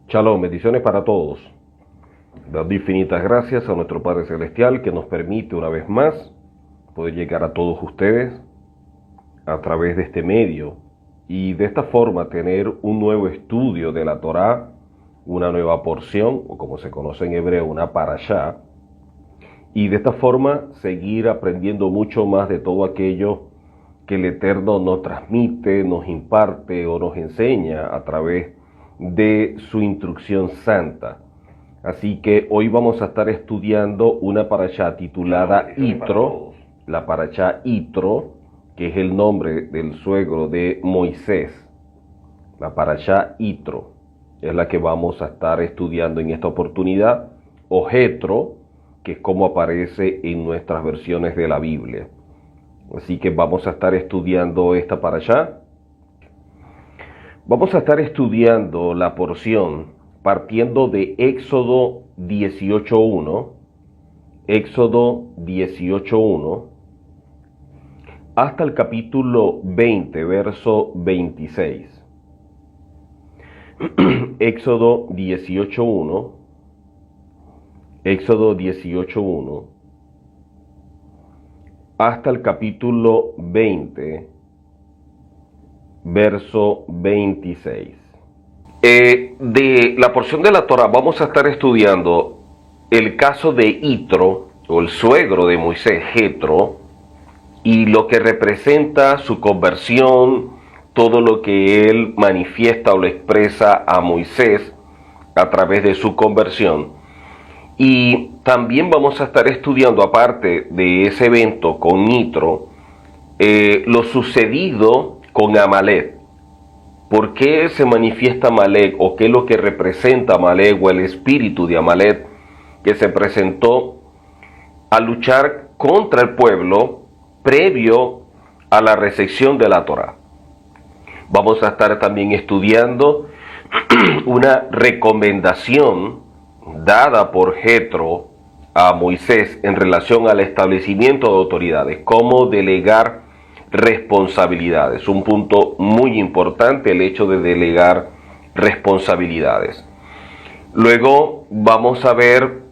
Shalom, bendiciones para todos. Dando infinitas gracias a nuestro Padre Celestial que nos permite una vez más poder llegar a todos ustedes a través de este medio y de esta forma tener un nuevo estudio de la Torá, una nueva porción, o como se conoce en hebreo, una parashá, y de esta forma seguir aprendiendo mucho más de todo aquello que el Eterno nos transmite, nos imparte o nos enseña a través de su instrucción santa. Así que hoy vamos a estar estudiando una parashá titulada Yitro, la parashá Yitro, que es el nombre del suegro de Moisés. La parashá Yitro es la que vamos a estar estudiando en esta oportunidad, o Jetro, que es como aparece en nuestras versiones de la Biblia. Así que vamos a estar estudiando esta parashá. Vamos a estar estudiando la porción partiendo de Éxodo 18.1, Éxodo 18.1, hasta el capítulo 20, verso 26. Éxodo 18.1, Éxodo 18.1, hasta el capítulo 20, verso 26. De la porción de la Torá vamos a estar estudiando el caso de Yitro, o el suegro de Moisés, Jetro, y lo que representa su conversión, todo lo que él manifiesta o le expresa a Moisés a través de su conversión. Y también vamos a estar estudiando, aparte de ese evento con Yitro, lo sucedido con Amalek. ¿Por qué se manifiesta Amalek o qué es lo que representa Amalek o el espíritu de Amalek que se presentó a luchar contra el pueblo previo a la recepción de la Torá? Vamos a estar también estudiando una recomendación dada por Jetro a Moisés en relación al establecimiento de autoridades, cómo delegar responsabilidades. Un punto muy importante, el hecho de delegar responsabilidades. Luego vamos a ver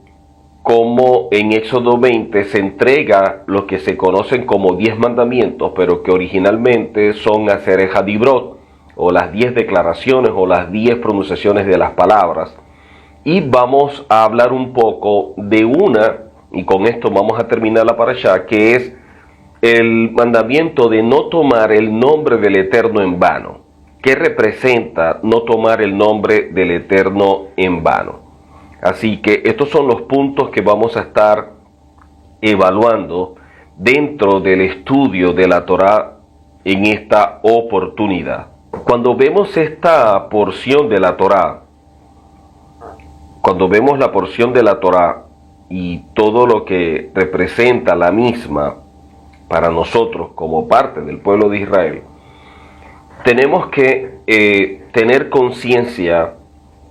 cómo en Éxodo 20 se entrega lo que se conocen como 10 mandamientos, pero que originalmente son Aseret HaDibrot, o las 10 declaraciones o las 10 pronunciaciones de las palabras. Y vamos a hablar un poco de una, y con esto vamos a terminar la parashá, que es el mandamiento de no tomar el nombre del Eterno en vano. ¿Qué representa no tomar el nombre del Eterno en vano? Así que estos son los puntos que vamos a estar evaluando dentro del estudio de la Torá en esta oportunidad. Cuando vemos esta porción de la Torá, cuando vemos la porción de la Torá y todo lo que representa la misma para nosotros como parte del pueblo de Israel, tenemos que tener conciencia,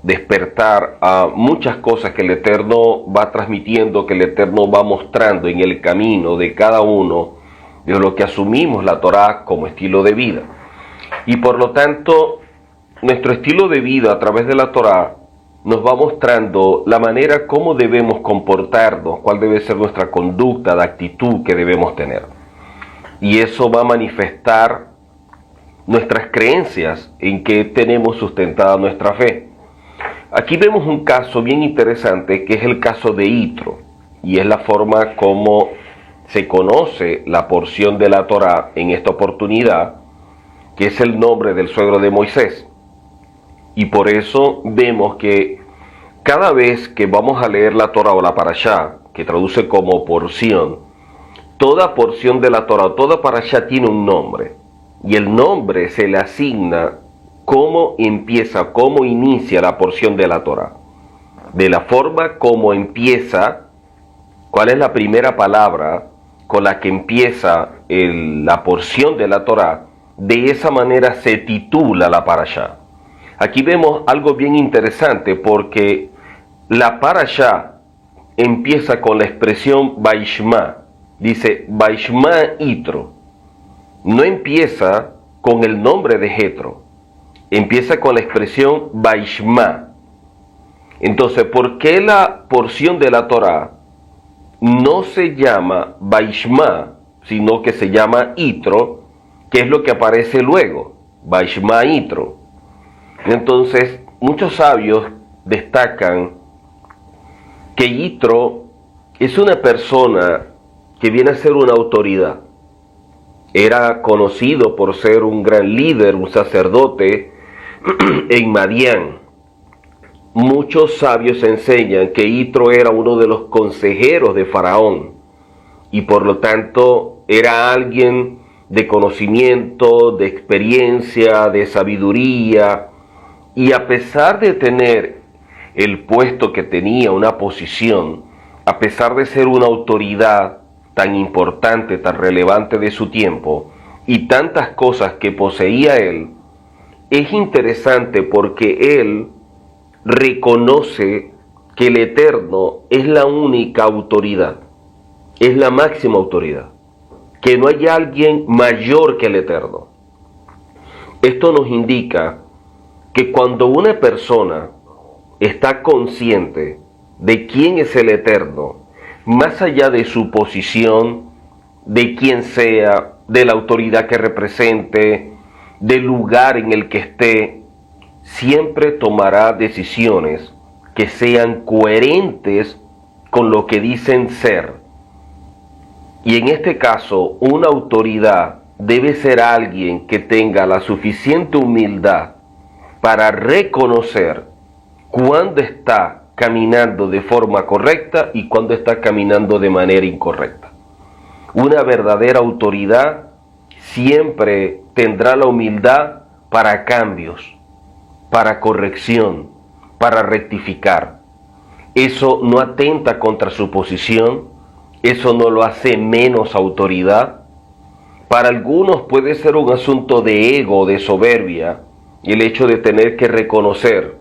despertar a muchas cosas que el Eterno va transmitiendo, que el Eterno va mostrando en el camino de cada uno de lo que asumimos la Torá como estilo de vida. Y por lo tanto, nuestro estilo de vida a través de la Torá nos va mostrando la manera como debemos comportarnos, cuál debe ser nuestra conducta, la actitud que debemos tener. Y eso va a manifestar nuestras creencias en que tenemos sustentada nuestra fe. Aquí vemos un caso bien interesante que es el caso de Yitro, y es la forma como se conoce la porción de la Torá en esta oportunidad, que es el nombre del suegro de Moisés. Y por eso vemos que cada vez que vamos a leer la Torá o la parashá, que traduce como porción, toda porción de la Torá, toda parashá tiene un nombre, y el nombre se le asigna cómo empieza, cómo inicia la porción de la Torá. De la forma como empieza, cuál es la primera palabra con la que empieza la porción de la Torá, de esa manera se titula la parashá. Aquí vemos algo bien interesante porque la parashá empieza con la expresión Vaishma. Dice Vaishma Yitro. No empieza con el nombre de Jetro. Empieza con la expresión Vaishma. Entonces, ¿por qué la porción de la Torá no se llama Vaishma, sino que se llama Itro, que es lo que aparece luego? Vaishma Itro. Entonces, muchos sabios destacan que Yitro es una persona que viene a ser una autoridad. Era conocido por ser un gran líder, un sacerdote en Madián. Muchos sabios enseñan que Yitro era uno de los consejeros de Faraón y por lo tanto era alguien de conocimiento, de experiencia, de sabiduría, y a pesar de tener el puesto que tenía, una posición, a pesar de ser una autoridad tan importante, tan relevante de su tiempo, y tantas cosas que poseía él, es interesante porque él reconoce que el Eterno es la única autoridad, es la máxima autoridad, que no hay alguien mayor que el Eterno. Esto nos indica que cuando una persona está consciente de quién es el Eterno, más allá de su posición, de quién sea, de la autoridad que represente, del lugar en el que esté, siempre tomará decisiones que sean coherentes con lo que dicen ser. Y en este caso, una autoridad debe ser alguien que tenga la suficiente humildad para reconocer cuándo está caminando de forma correcta y cuándo está caminando de manera incorrecta. Una verdadera autoridad siempre tendrá la humildad para cambios, para corrección, para rectificar. Eso no atenta contra su posición, eso no lo hace menos autoridad. Para algunos puede ser un asunto de ego, de soberbia, el hecho de tener que reconocer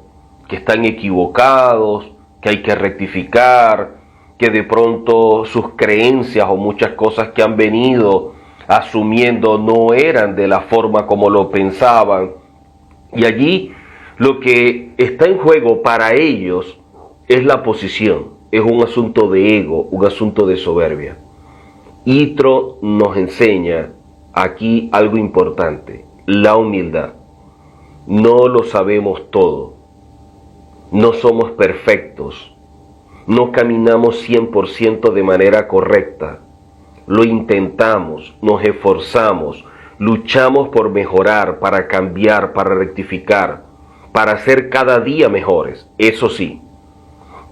que están equivocados, que hay que rectificar, que de pronto sus creencias o muchas cosas que han venido asumiendo no eran de la forma como lo pensaban. Y allí lo que está en juego para ellos es la posición, es un asunto de ego, un asunto de soberbia. Yitro nos enseña aquí algo importante, la humildad. No lo sabemos todo, no somos perfectos, no caminamos 100% de manera correcta. Lo intentamos, nos esforzamos, luchamos por mejorar, para cambiar, para rectificar, para ser cada día mejores, eso sí.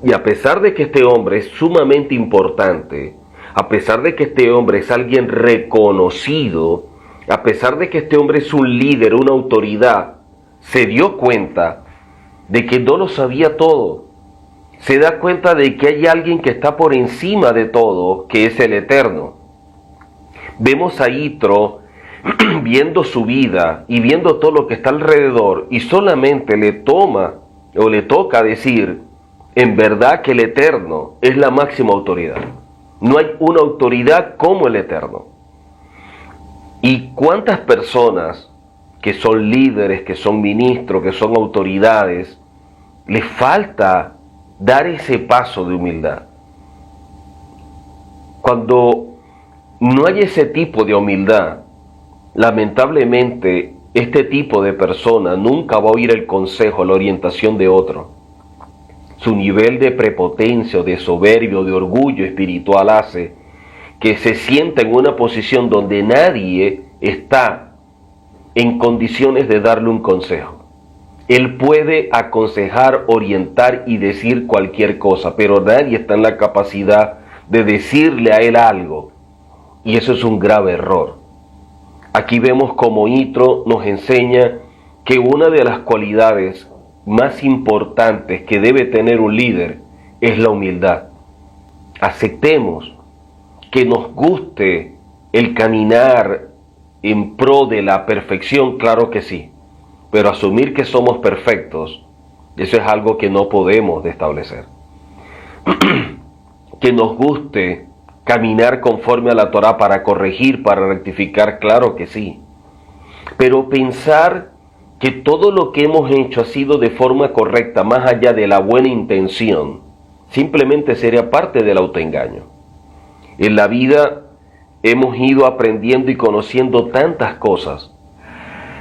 Y a pesar de que este hombre es sumamente importante, a pesar de que este hombre es alguien reconocido, a pesar de que este hombre es un líder, una autoridad, se dio cuenta de que no lo sabía todo. Se da cuenta de que hay alguien que está por encima de todo, que es el Eterno. Vemos a Yitro viendo su vida y viendo todo lo que está alrededor y solamente le toca decir, en verdad que el Eterno es la máxima autoridad. No hay una autoridad como el Eterno. ¿Y cuántas personas que son líderes, que son ministros, que son autoridades, les falta dar ese paso de humildad? Cuando no hay ese tipo de humildad, lamentablemente este tipo de persona nunca va a oír el consejo, la orientación de otro. Su nivel de prepotencia, de soberbia, de orgullo espiritual hace que se sienta en una posición donde nadie está en condiciones de darle un consejo. Él puede aconsejar, orientar y decir cualquier cosa, pero nadie está en la capacidad de decirle a él algo. Y eso es un grave error. Aquí vemos como Yitro nos enseña que una de las cualidades más importantes que debe tener un líder es la humildad. Aceptemos que nos guste el caminar en pro de la perfección, claro que sí, pero asumir que somos perfectos, eso es algo que no podemos establecer. Que nos guste caminar conforme a la Torá para corregir, para rectificar, claro que sí, pero pensar que todo lo que hemos hecho ha sido de forma correcta, más allá de la buena intención, simplemente sería parte del autoengaño. En la vida hemos ido aprendiendo y conociendo tantas cosas.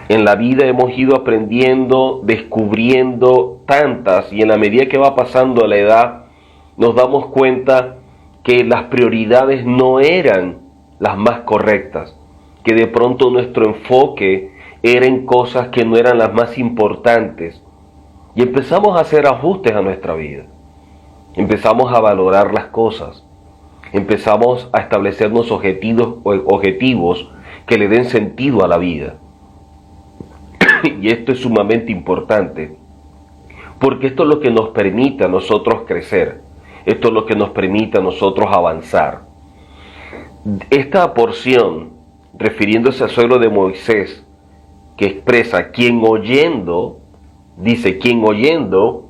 En la vida hemos ido aprendiendo, descubriendo tantas, y en la medida que va pasando la edad, nos damos cuenta que las prioridades no eran las más correctas, que de pronto nuestro enfoque era en cosas que no eran las más importantes, y empezamos a hacer ajustes a nuestra vida. Empezamos a valorar las cosas, empezamos a establecernos objetivos que le den sentido a la vida. Y esto es sumamente importante, porque esto es lo que nos permite a nosotros crecer, esto es lo que nos permite a nosotros avanzar. Esta porción, refiriéndose al suegro de Moisés, que expresa quien oyendo, dice quien oyendo,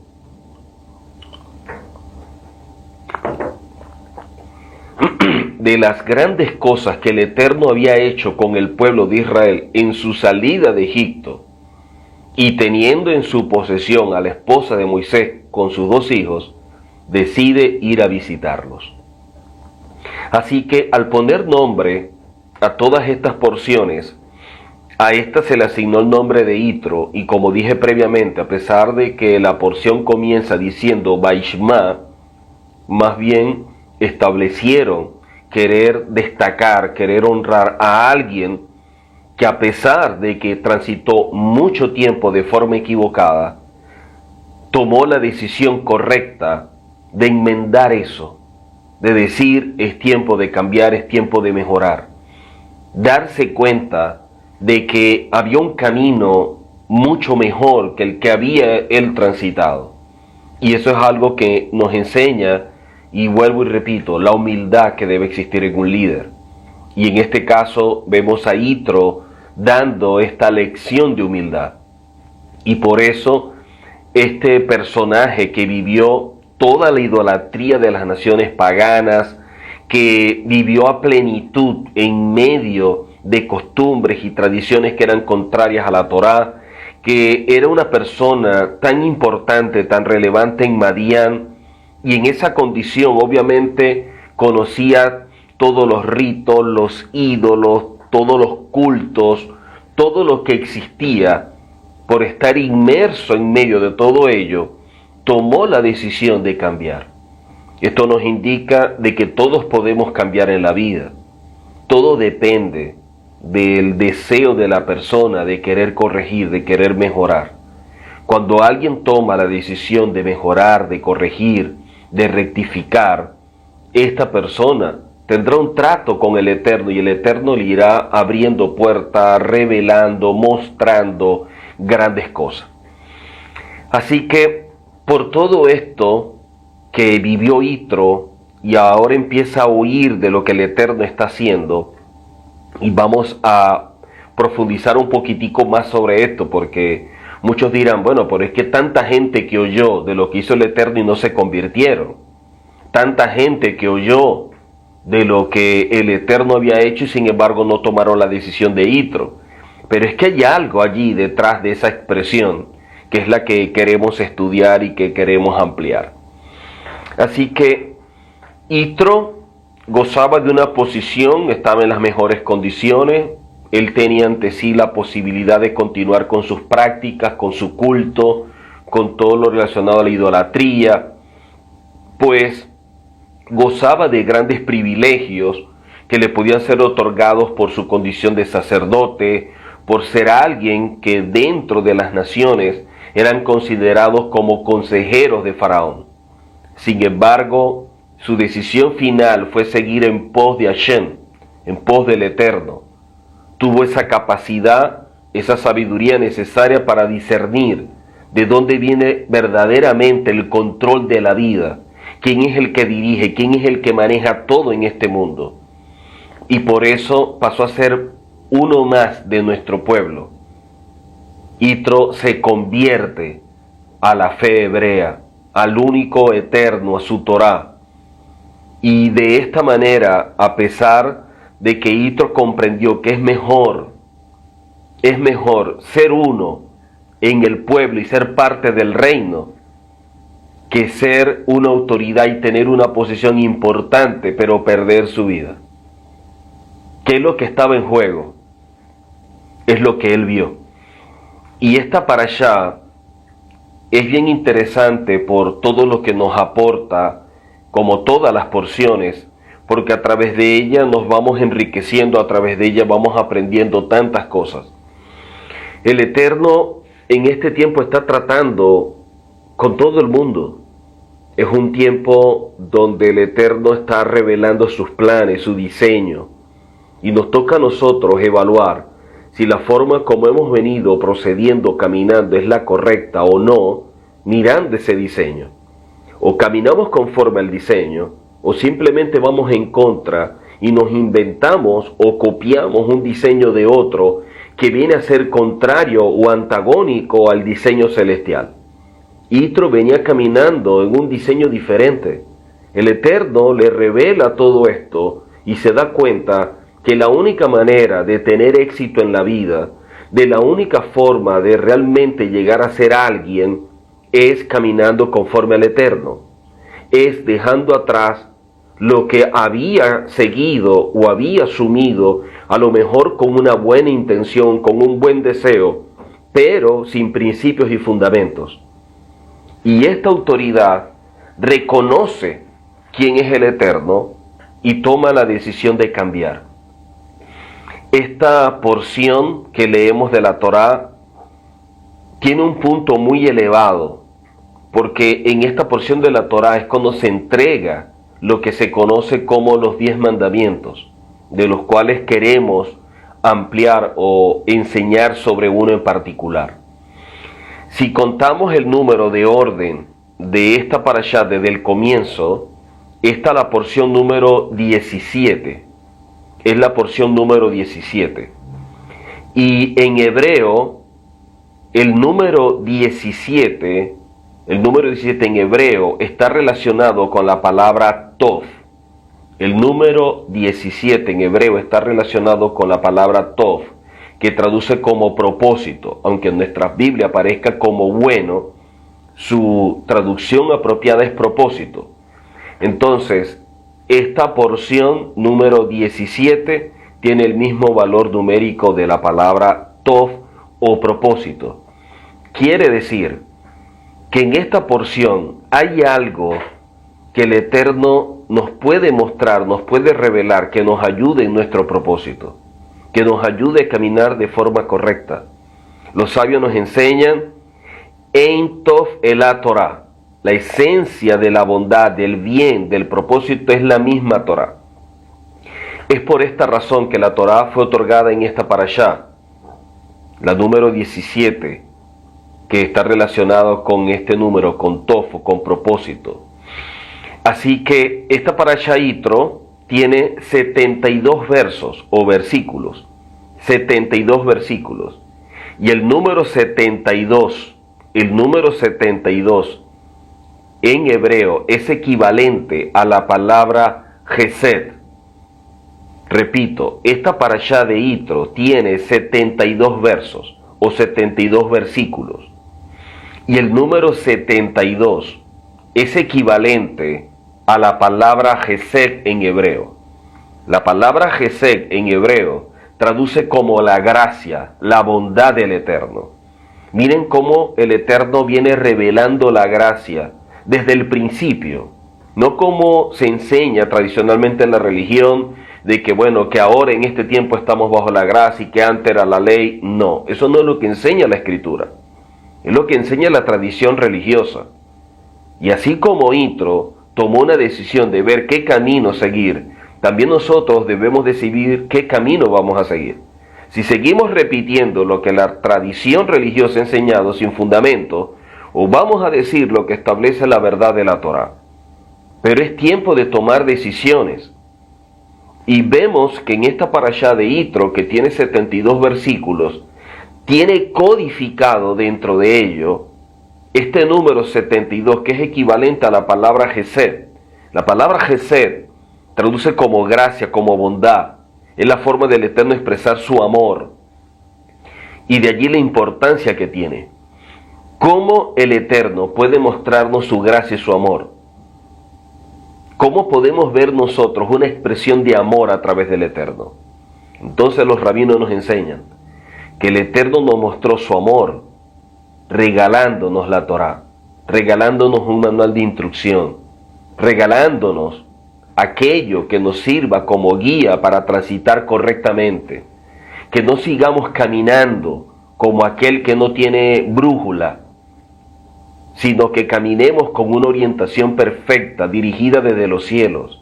de las grandes cosas que el Eterno había hecho con el pueblo de Israel en su salida de Egipto, y teniendo en su posesión a la esposa de Moisés con sus 2 hijos, decide ir a visitarlos. Así que al poner nombre a todas estas porciones, a esta se le asignó el nombre de Yitro, y como dije previamente, a pesar de que la porción comienza diciendo Vaishma, más bien establecieron querer destacar, querer honrar a alguien que, a pesar de que transitó mucho tiempo de forma equivocada, tomó la decisión correcta de enmendar eso, de decir es tiempo de cambiar, es tiempo de mejorar, darse cuenta de que había un camino mucho mejor que el que había él transitado. Y eso es algo que nos enseña, y vuelvo y repito, la humildad que debe existir en un líder. Y en este caso vemos a Yitro dando esta lección de humildad. Y por eso este personaje que vivió toda la idolatría de las naciones paganas, que vivió a plenitud en medio de costumbres y tradiciones que eran contrarias a la Torá, que era una persona tan importante, tan relevante en Madián, y en esa condición obviamente conocía todos los ritos, los ídolos, todos los cultos, todo lo que existía. Por estar inmerso en medio de todo ello, tomó la decisión de cambiar. Esto nos indica de que todos podemos cambiar en la vida. Todo depende del deseo de la persona de querer corregir, de querer mejorar. Cuando alguien toma la decisión de mejorar, de corregir, de rectificar, esta persona tendrá un trato con el Eterno, y el Eterno le irá abriendo puertas, revelando, mostrando grandes cosas. Así que por todo esto que vivió Yitro, y ahora empieza a oír de lo que el Eterno está haciendo, y vamos a profundizar un poquitico más sobre esto, porque muchos dirán, bueno, pero es que tanta gente que oyó de lo que hizo el Eterno y no se convirtieron, tanta gente que oyó de lo que el Eterno había hecho y sin embargo no tomaron la decisión de Yitro. Pero es que hay algo allí detrás de esa expresión, que es la que queremos estudiar y que queremos ampliar. Así que Yitro gozaba de una posición, estaba en las mejores condiciones, él tenía ante sí la posibilidad de continuar con sus prácticas, con su culto, con todo lo relacionado a la idolatría, pues gozaba de grandes privilegios que le podían ser otorgados por su condición de sacerdote, por ser alguien que dentro de las naciones eran considerados como consejeros de Faraón. Sin embargo, su decisión final fue seguir en pos de Hashem, en pos del Eterno. Tuvo esa capacidad, esa sabiduría necesaria para discernir de dónde viene verdaderamente el control de la vida, quién es el que dirige, quién es el que maneja todo en este mundo. Y por eso pasó a ser uno más de nuestro pueblo. Yitro se convierte a la fe hebrea, al único eterno, a su Torá. Y de esta manera, a pesar de que Yitro comprendió que es mejor ser uno en el pueblo y ser parte del reino que ser una autoridad y tener una posición importante, pero perder su vida. ¿Qué es lo que estaba en juego? Es lo que él vio. Y esta parashá es bien interesante por todo lo que nos aporta, como todas las porciones, porque a través de ella nos vamos enriqueciendo, a través de ella vamos aprendiendo tantas cosas. El Eterno en este tiempo está tratando con todo el mundo. Es un tiempo donde el Eterno está revelando sus planes, su diseño, y nos toca a nosotros evaluar si la forma como hemos venido procediendo, caminando, es la correcta o no, mirando ese diseño. O caminamos conforme al diseño, o simplemente vamos en contra y nos inventamos o copiamos un diseño de otro que viene a ser contrario o antagónico al diseño celestial. Yitro venía caminando en un diseño diferente. El Eterno le revela todo esto y se da cuenta que la única manera de tener éxito en la vida, de la única forma de realmente llegar a ser alguien, es caminando conforme al Eterno. Es dejando atrás lo que había seguido o había asumido, a lo mejor con una buena intención, con un buen deseo, pero sin principios y fundamentos. Y esta autoridad reconoce quién es el Eterno y toma la decisión de cambiar. Esta porción que leemos de la Torá tiene un punto muy elevado, porque en esta porción de la Torá es cuando se entrega lo que se conoce como los 10 mandamientos, de los cuales queremos ampliar o enseñar sobre uno en particular. Si contamos el número de orden de esta parashá desde el comienzo, esta es la porción número 17. Es la porción número 17. Y en hebreo, el número 17 en hebreo está relacionado con la palabra tov. El número 17 en hebreo está relacionado con la palabra tov, que traduce como propósito, aunque en nuestras Biblias aparezca como bueno, su traducción apropiada es propósito. Entonces, esta porción número 17 tiene el mismo valor numérico de la palabra tov o propósito. Quiere decir que en esta porción hay algo que el Eterno nos puede mostrar, nos puede revelar, que nos ayude en nuestro propósito, que nos ayude a caminar de forma correcta. Los sabios nos enseñan Ein Tov Elá Torah. La esencia de la bondad, del bien, del propósito es la misma Torah. Es por esta razón que la Torah fue otorgada en esta parashá, la número 17, que está relacionado con este número, con Tov, con propósito. Así que esta parashá Yitro tiene 72 versos o versículos, 72 versículos. Y el número 72 en hebreo es equivalente a la palabra Gesed. Repito, esta parashá de Yitro tiene 72 versos o 72 versículos. Y el número 72 es equivalente a la palabra Gesed en hebreo. La palabra Gesed en hebreo traduce como la gracia, la bondad del Eterno. Miren cómo el Eterno viene revelando la gracia desde el principio, no como se enseña tradicionalmente en la religión, de que bueno, que ahora en este tiempo estamos bajo la gracia y que antes era la ley. No, eso no es lo que enseña la Escritura, es lo que enseña la tradición religiosa. Y así como Yitro tomó una decisión de ver qué camino seguir, también nosotros debemos decidir qué camino vamos a seguir. Si seguimos repitiendo lo que la tradición religiosa ha enseñado sin fundamento, o vamos a decir lo que establece la verdad de la Torá. Pero es tiempo de tomar decisiones. Y vemos que en esta parashá de Yitro, que tiene 72 versículos, tiene codificado dentro de ello este número 72, que es equivalente a la palabra Gesed. La palabra Gesed traduce como gracia, como bondad. Es la forma del Eterno expresar su amor. Y de allí la importancia que tiene. ¿Cómo el Eterno puede mostrarnos su gracia y su amor? ¿Cómo podemos ver nosotros una expresión de amor a través del Eterno? Entonces los rabinos nos enseñan que el Eterno nos mostró su amor regalándonos la Torá, regalándonos un manual de instrucción, regalándonos aquello que nos sirva como guía para transitar correctamente, que no sigamos caminando como aquel que no tiene brújula, sino que caminemos con una orientación perfecta, dirigida desde los cielos.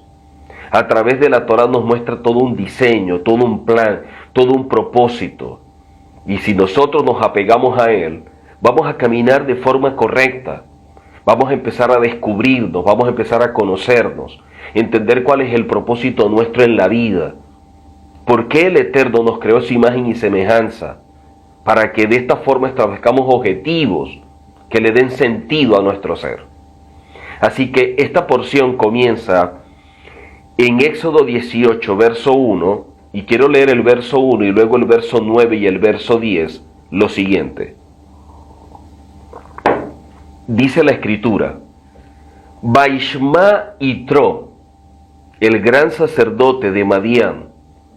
A través de la Torá nos muestra todo un diseño, todo un plan, todo un propósito. Y si nosotros nos apegamos a él, vamos a caminar de forma correcta. Vamos a empezar a descubrirnos, vamos a empezar a conocernos, entender cuál es el propósito nuestro en la vida. ¿Por qué el Eterno nos creó su imagen y semejanza? Para que de esta forma establezcamos objetivos que le den sentido a nuestro ser. Así que esta porción comienza en Éxodo 18, verso 1, y quiero leer el verso 1 y luego el verso 9 y el verso 10, lo siguiente. Dice la Escritura: Vaishma Yitro, el gran sacerdote de Madián,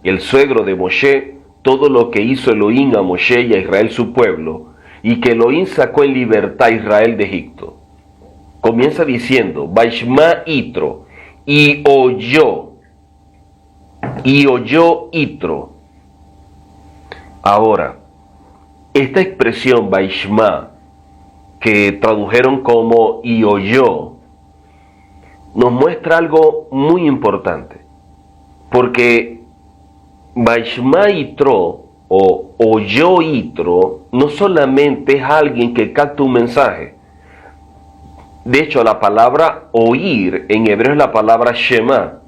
el suegro de Moshe, todo lo que hizo Elohim a Moshe y a Israel su pueblo, y que Elohim sacó en libertad a Israel de Egipto. Comienza diciendo, Vaishma Yitro, y oyó Yitro. Ahora, esta expresión Vaishma, que tradujeron como y oyó, nos muestra algo muy importante, porque Vaishma Yitro o oyó Yitro no solamente es alguien que capta un mensaje. De hecho, la palabra oír en hebreo es la palabra Shema,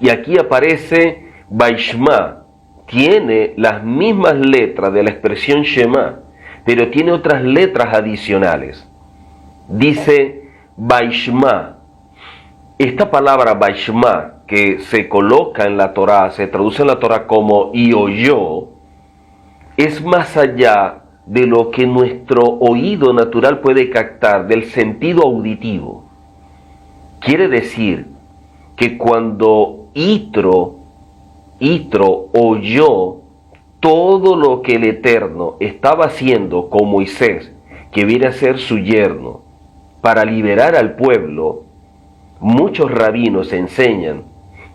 y aquí aparece Vaishma. Tiene las mismas letras de la expresión Shema, pero tiene otras letras adicionales. Dice Vaishma. Esta palabra Vaishma, que se coloca en la Torá, se traduce en la Torá como y oyó, es más allá de lo que nuestro oído natural puede captar, del sentido auditivo. Quiere decir que cuando Yitro oyó todo lo que el Eterno estaba haciendo con Moisés, que viene a ser su yerno, para liberar al pueblo, muchos rabinos enseñan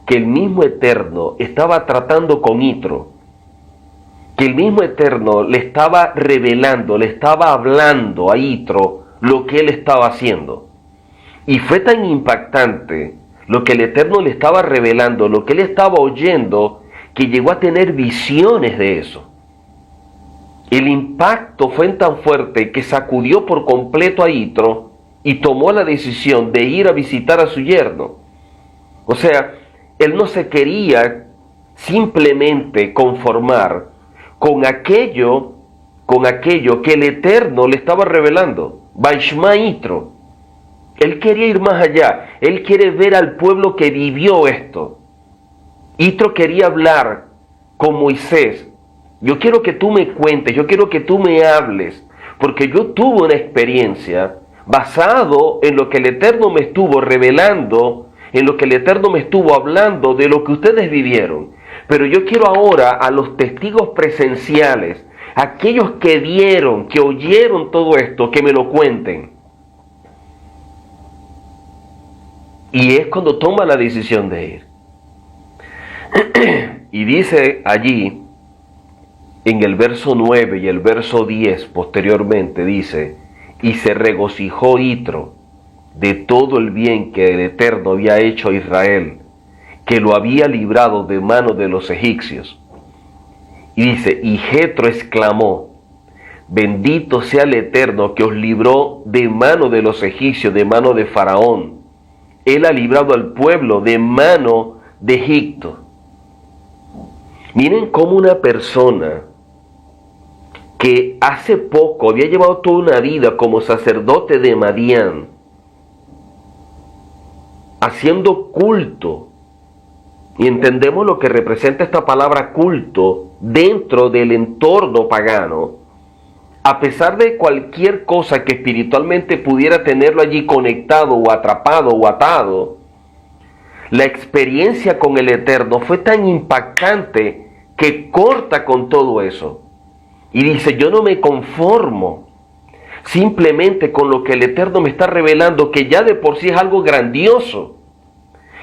que el mismo Eterno estaba tratando con Yitro, que el mismo Eterno le estaba revelando, le estaba hablando a Yitro lo que él estaba haciendo. Y fue tan impactante lo que el Eterno le estaba revelando, lo que él estaba oyendo, que llegó a tener visiones de eso. El impacto fue tan fuerte que sacudió por completo a Yitro y tomó la decisión de ir a visitar a su yerno. O sea, él no se quería simplemente conformar con aquello que el Eterno le estaba revelando. Vaishma Yitro. Él quería ir más allá. Él quiere ver al pueblo que vivió esto. Yitro quería hablar con Moisés. Yo quiero que tú me cuentes, yo quiero que tú me hables, porque yo tuve una experiencia basado en lo que el Eterno me estuvo revelando, en lo que el Eterno me estuvo hablando de lo que ustedes vivieron. Pero yo quiero ahora a los testigos presenciales, aquellos que vieron, que oyeron todo esto, que me lo cuenten. Y es cuando toma la decisión de ir. Y dice allí, en el verso 9 y el verso 10 posteriormente, dice, y se regocijó Yitro de todo el bien que el Eterno había hecho a Israel, que lo había librado de mano de los egipcios. Y dice, y Jetro exclamó, bendito sea el Eterno que os libró de mano de los egipcios, de mano de Faraón. Él ha librado al pueblo de mano de Egipto. Miren cómo una persona que hace poco había llevado toda una vida como sacerdote de Madián, haciendo culto, y entendemos lo que representa esta palabra culto dentro del entorno pagano, a pesar de cualquier cosa que espiritualmente pudiera tenerlo allí conectado o atrapado o atado, la experiencia con el Eterno fue tan impactante que corta con todo eso. Y dice, yo no me conformo simplemente con lo que el Eterno me está revelando, que ya de por sí es algo grandioso.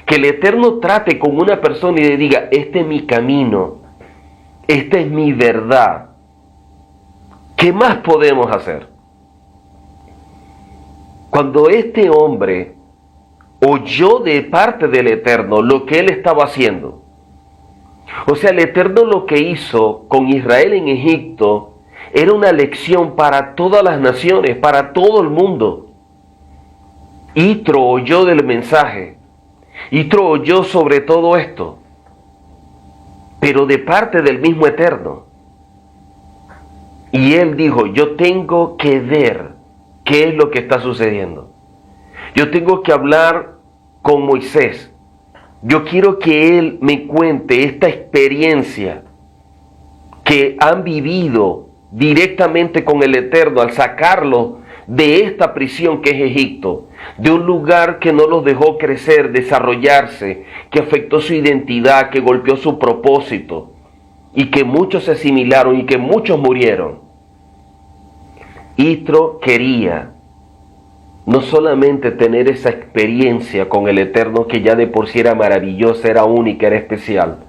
Que el Eterno trate con una persona y le diga, este es mi camino, esta es mi verdad. ¿Qué más podemos hacer? Cuando este hombre oyó de parte del Eterno lo que él estaba haciendo, o sea, el Eterno lo que hizo con Israel en Egipto era una lección para todas las naciones, para todo el mundo. Yitro oyó del mensaje, Yitro oyó sobre todo esto, pero de parte del mismo Eterno. Y él dijo, yo tengo que ver qué es lo que está sucediendo. Yo tengo que hablar con Moisés. Yo quiero que él me cuente esta experiencia que han vivido directamente con el Eterno al sacarlo de esta prisión que es Egipto, de un lugar que no los dejó crecer, desarrollarse, que afectó su identidad, que golpeó su propósito y que muchos se asimilaron y que muchos murieron. Yitro quería no solamente tener esa experiencia con el Eterno, que ya de por sí era maravillosa, era única, era especial,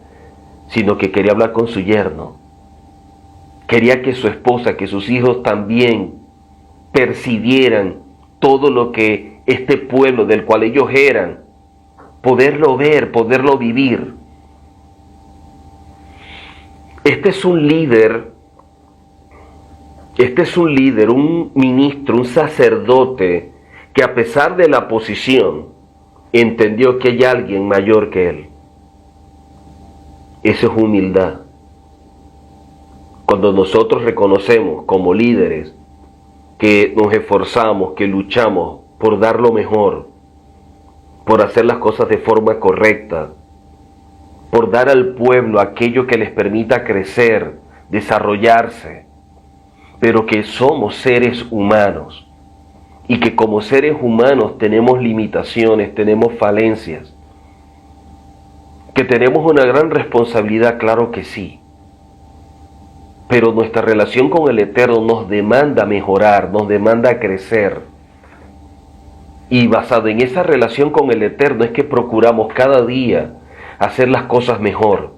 sino que quería hablar con su yerno. Quería que su esposa, que sus hijos también percibieran todo lo que este pueblo del cual ellos eran, poderlo ver, poderlo vivir. Este es un líder, un ministro, un sacerdote, que a pesar de la posición, entendió que hay alguien mayor que él. Eso es humildad. Cuando nosotros reconocemos como líderes que nos esforzamos, que luchamos por dar lo mejor, por hacer las cosas de forma correcta, por dar al pueblo aquello que les permita crecer, desarrollarse, pero que somos seres humanos y que como seres humanos tenemos limitaciones, tenemos falencias, que tenemos una gran responsabilidad, claro que sí, pero nuestra relación con el Eterno nos demanda mejorar, nos demanda crecer, y basado en esa relación con el Eterno es que procuramos cada día hacer las cosas mejor.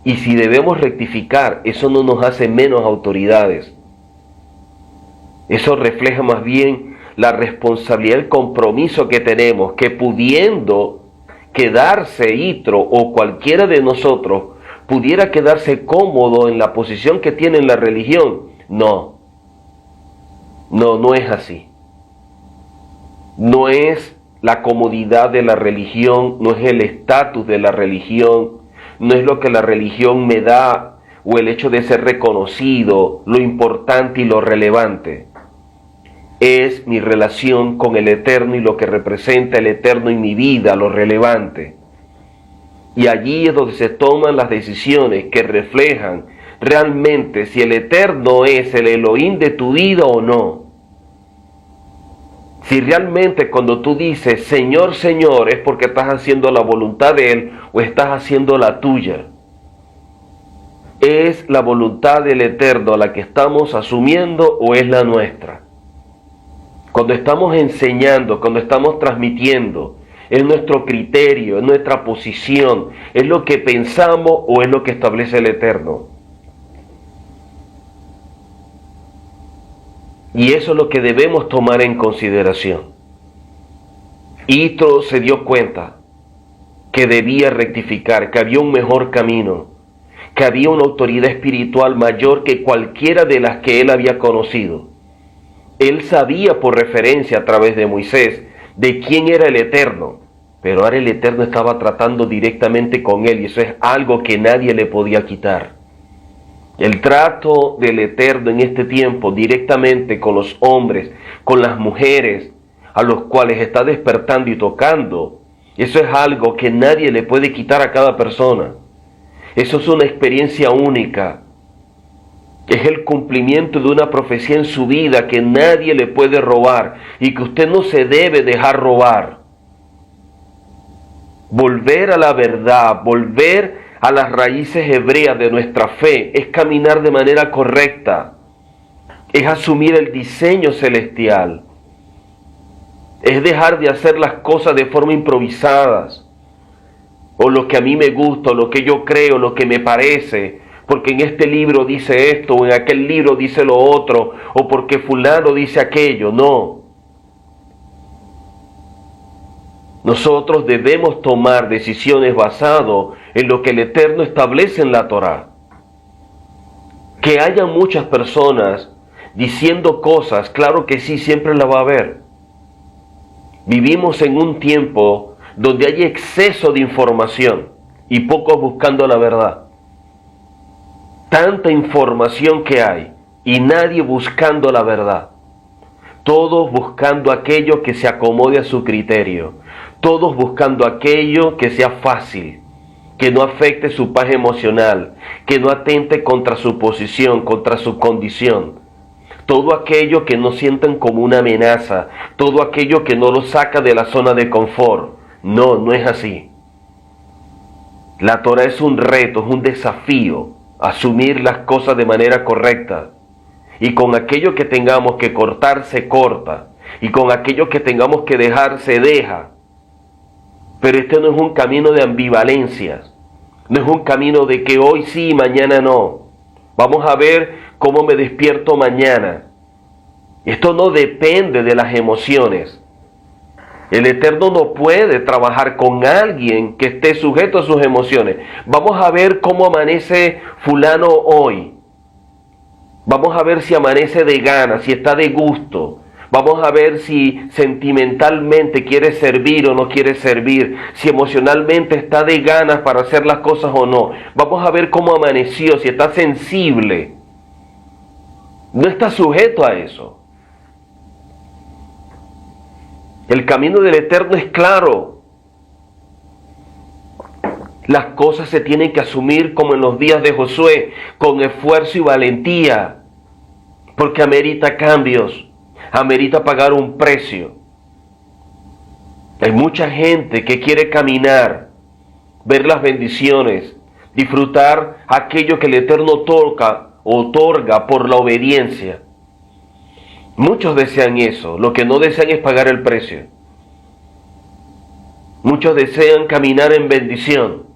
Y si debemos rectificar, eso no nos hace menos autoridades. Eso refleja más bien la responsabilidad, el compromiso que tenemos, que pudiendo quedarse Yitro o cualquiera de nosotros pudiera quedarse cómodo en la posición que tiene en la religión. No es así. No es la comodidad de la religión, no es el estatus de la religión, no es lo que la religión me da o el hecho de ser reconocido, lo importante y lo relevante. Es mi relación con el Eterno y lo que representa el Eterno en mi vida, lo relevante. Y allí es donde se toman las decisiones que reflejan realmente si el Eterno es el Elohim de tu vida o no. Si realmente cuando tú dices Señor, Señor, es porque estás haciendo la voluntad de Él o estás haciendo la tuya. ¿Es la voluntad del Eterno la que estamos asumiendo o es la nuestra? Cuando estamos enseñando, cuando estamos transmitiendo, ¿es nuestro criterio, es nuestra posición, es lo que pensamos o es lo que establece el Eterno? Y eso es lo que debemos tomar en consideración. Yitro se dio cuenta que debía rectificar, que había un mejor camino, que había una autoridad espiritual mayor que cualquiera de las que él había conocido. Él sabía por referencia a través de Moisés de quién era el Eterno, pero ahora el Eterno estaba tratando directamente con él y eso es algo que nadie le podía quitar. El trato del Eterno en este tiempo directamente con los hombres, con las mujeres, a los cuales está despertando y tocando, eso es algo que nadie le puede quitar a cada persona. Eso es una experiencia única. Es el cumplimiento de una profecía en su vida que nadie le puede robar y que usted no se debe dejar robar. Volver a la verdad, volver a las raíces hebreas de nuestra fe, es caminar de manera correcta, es asumir el diseño celestial, es dejar de hacer las cosas de forma improvisadas, o lo que a mí me gusta, o lo que yo creo, lo que me parece, porque en este libro dice esto, o en aquel libro dice lo otro, o porque fulano dice aquello. No. Nosotros debemos tomar decisiones basadas en lo que el Eterno establece en la Torá. Que haya muchas personas diciendo cosas, claro que sí, siempre la va a haber. Vivimos en un tiempo donde hay exceso de información y pocos buscando la verdad. Tanta información que hay y nadie buscando la verdad. Todos buscando aquello que se acomode a su criterio. Todos buscando aquello que sea fácil, que no afecte su paz emocional, que no atente contra su posición, contra su condición. Todo aquello que no sientan como una amenaza, todo aquello que no los saca de la zona de confort. No, no es así. La Torah es un reto, es un desafío, asumir las cosas de manera correcta. Y con aquello que tengamos que cortar, se corta. Y con aquello que tengamos que dejar, se deja. Pero este no es un camino de ambivalencias. No es un camino de que hoy sí y mañana no. Vamos a ver cómo me despierto mañana. Esto no depende de las emociones. El Eterno no puede trabajar con alguien que esté sujeto a sus emociones. Vamos a ver cómo amanece fulano hoy. Vamos a ver si amanece de ganas, si está de gusto. Vamos a ver si sentimentalmente quiere servir o no quiere servir, si emocionalmente está de ganas para hacer las cosas o no. Vamos a ver cómo amaneció, si está sensible. No está sujeto a eso. El camino del Eterno es claro. Las cosas se tienen que asumir como en los días de Josué, con esfuerzo y valentía, porque amerita cambios. Amerita pagar un precio. Hay mucha gente que quiere caminar, ver las bendiciones, disfrutar aquello que el Eterno otorga por la obediencia. Muchos desean eso, lo que no desean es pagar el precio. Muchos desean caminar en bendición,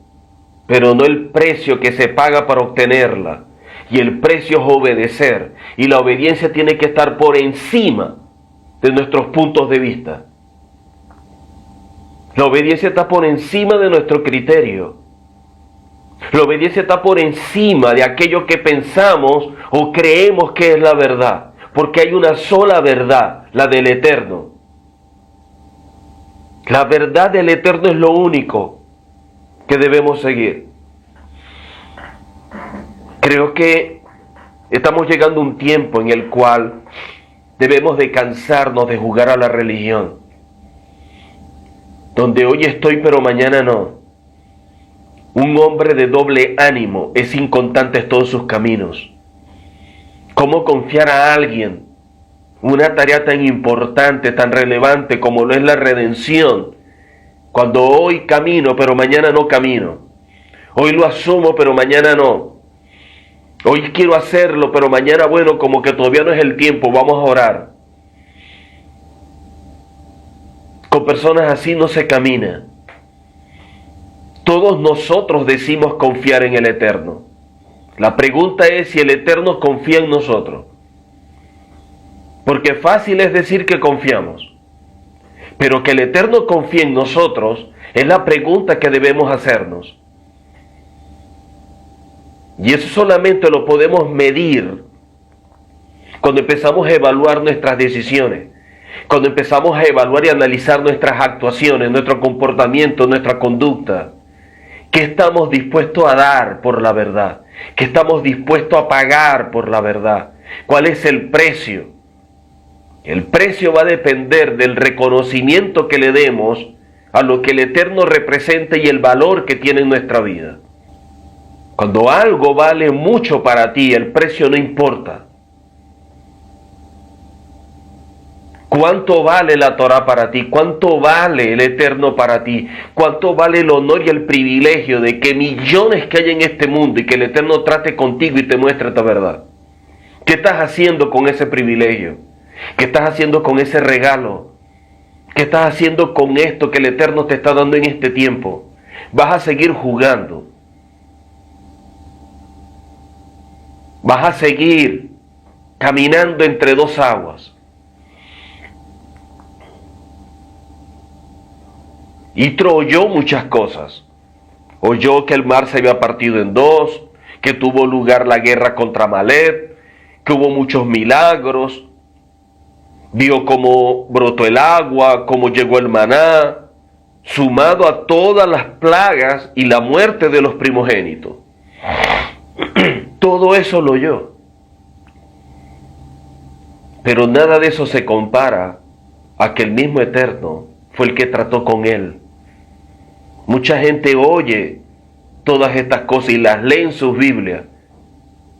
pero no el precio que se paga para obtenerla. Y el precio es obedecer. Y la obediencia tiene que estar por encima de nuestros puntos de vista. La obediencia está por encima de nuestro criterio. La obediencia está por encima de aquello que pensamos o creemos que es la verdad. Porque hay una sola verdad, la del Eterno. La verdad del Eterno es lo único que debemos seguir. Creo que estamos llegando a un tiempo en el cual debemos de cansarnos de jugar a la religión. Donde hoy estoy pero mañana no. Un hombre de doble ánimo es inconstante en todos sus caminos. ¿Cómo confiar a alguien una tarea tan importante, tan relevante como lo es la redención? Cuando hoy camino pero mañana no camino. Hoy lo asumo pero mañana no. Hoy quiero hacerlo, pero mañana, bueno, como que todavía no es el tiempo, vamos a orar. Con personas así no se camina. Todos nosotros decimos confiar en el Eterno. La pregunta es si el Eterno confía en nosotros. Porque fácil es decir que confiamos. Pero que el Eterno confíe en nosotros es la pregunta que debemos hacernos. Y eso solamente lo podemos medir cuando empezamos a evaluar nuestras decisiones, cuando empezamos a evaluar y analizar nuestras actuaciones, nuestro comportamiento, nuestra conducta. ¿Qué estamos dispuestos a dar por la verdad? ¿Qué estamos dispuestos a pagar por la verdad? ¿Cuál es el precio? El precio va a depender del reconocimiento que le demos a lo que el Eterno representa y el valor que tiene en nuestra vida. Cuando algo vale mucho para ti, el precio no importa. ¿Cuánto vale la Torá para ti? ¿Cuánto vale el Eterno para ti? ¿Cuánto vale el honor y el privilegio de que millones que hay en este mundo y que el Eterno trate contigo y te muestre esta verdad? ¿Qué estás haciendo con ese privilegio? ¿Qué estás haciendo con ese regalo? ¿Qué estás haciendo con esto que el Eterno te está dando en este tiempo? ¿Vas a seguir jugando? ¿Vas a seguir caminando entre dos aguas? Yitro oyó muchas cosas. Oyó que el mar se había partido en dos, que tuvo lugar la guerra contra Amalek, que hubo muchos milagros. Vio cómo brotó el agua, cómo llegó el maná, sumado a todas las plagas y la muerte de los primogénitos. Todo eso lo oyó. Pero nada de eso se compara a que el mismo Eterno fue el que trató con él. Mucha gente oye todas estas cosas y las lee en sus Biblias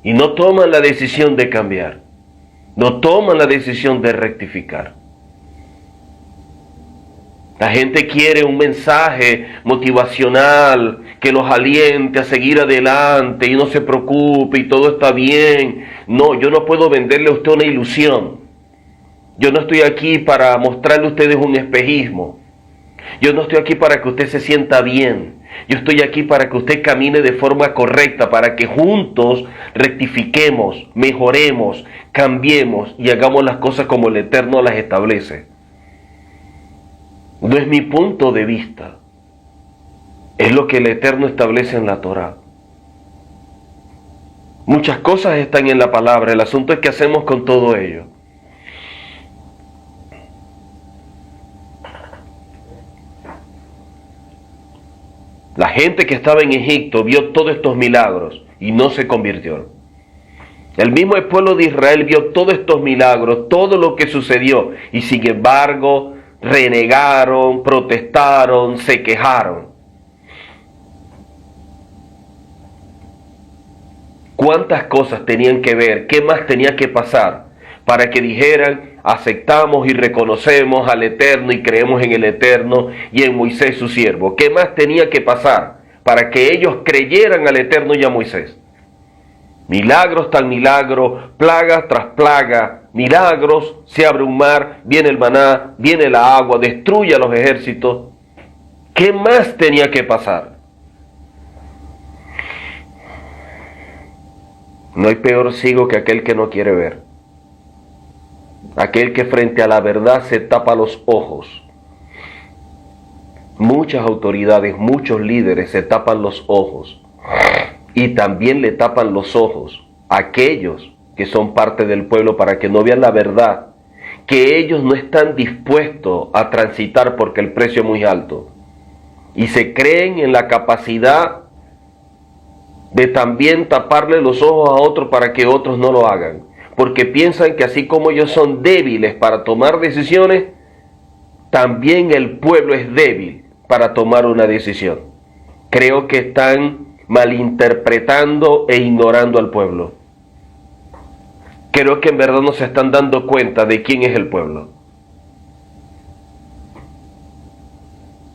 y no toman la decisión de cambiar, no toman la decisión de rectificar. La gente quiere un mensaje motivacional que los aliente a seguir adelante y no se preocupe y todo está bien. No, yo no puedo venderle a usted una ilusión. Yo no estoy aquí para mostrarle a ustedes un espejismo. Yo no estoy aquí para que usted se sienta bien. Yo estoy aquí para que usted camine de forma correcta, para que juntos rectifiquemos, mejoremos, cambiemos y hagamos las cosas como el Eterno las establece. No es mi punto de vista, es lo que el Eterno establece en la Torá. Muchas cosas están en la palabra, el asunto es qué hacemos con todo ello. La gente que estaba en Egipto vio todos estos milagros y no se convirtió. El mismo pueblo de Israel vio todos estos milagros, todo lo que sucedió, y sin embargo renegaron, protestaron, se quejaron. ¿Cuántas cosas tenían que ver? ¿Qué más tenía que pasar para que dijeran, aceptamos y reconocemos al Eterno y creemos en el Eterno y en Moisés su siervo? ¿Qué más tenía que pasar para que ellos creyeran al Eterno y a Moisés? Milagros tras milagros, plaga tras plaga, milagros, se abre un mar, viene el maná, viene la agua, destruye a los ejércitos. ¿Qué más tenía que pasar? No hay peor ciego que aquel que no quiere ver. Aquel que frente a la verdad se tapa los ojos. Muchas autoridades, muchos líderes se tapan los ojos. Y también le tapan los ojos a aquellos que son parte del pueblo para que no vean la verdad, que ellos no están dispuestos a transitar porque el precio es muy alto. Y se creen en la capacidad de también taparle los ojos a otros para que otros no lo hagan. Porque piensan que así como ellos son débiles para tomar decisiones, también el pueblo es débil para tomar una decisión. Creo que están malinterpretando e ignorando al pueblo. Creo que en verdad no se están dando cuenta de quién es el pueblo.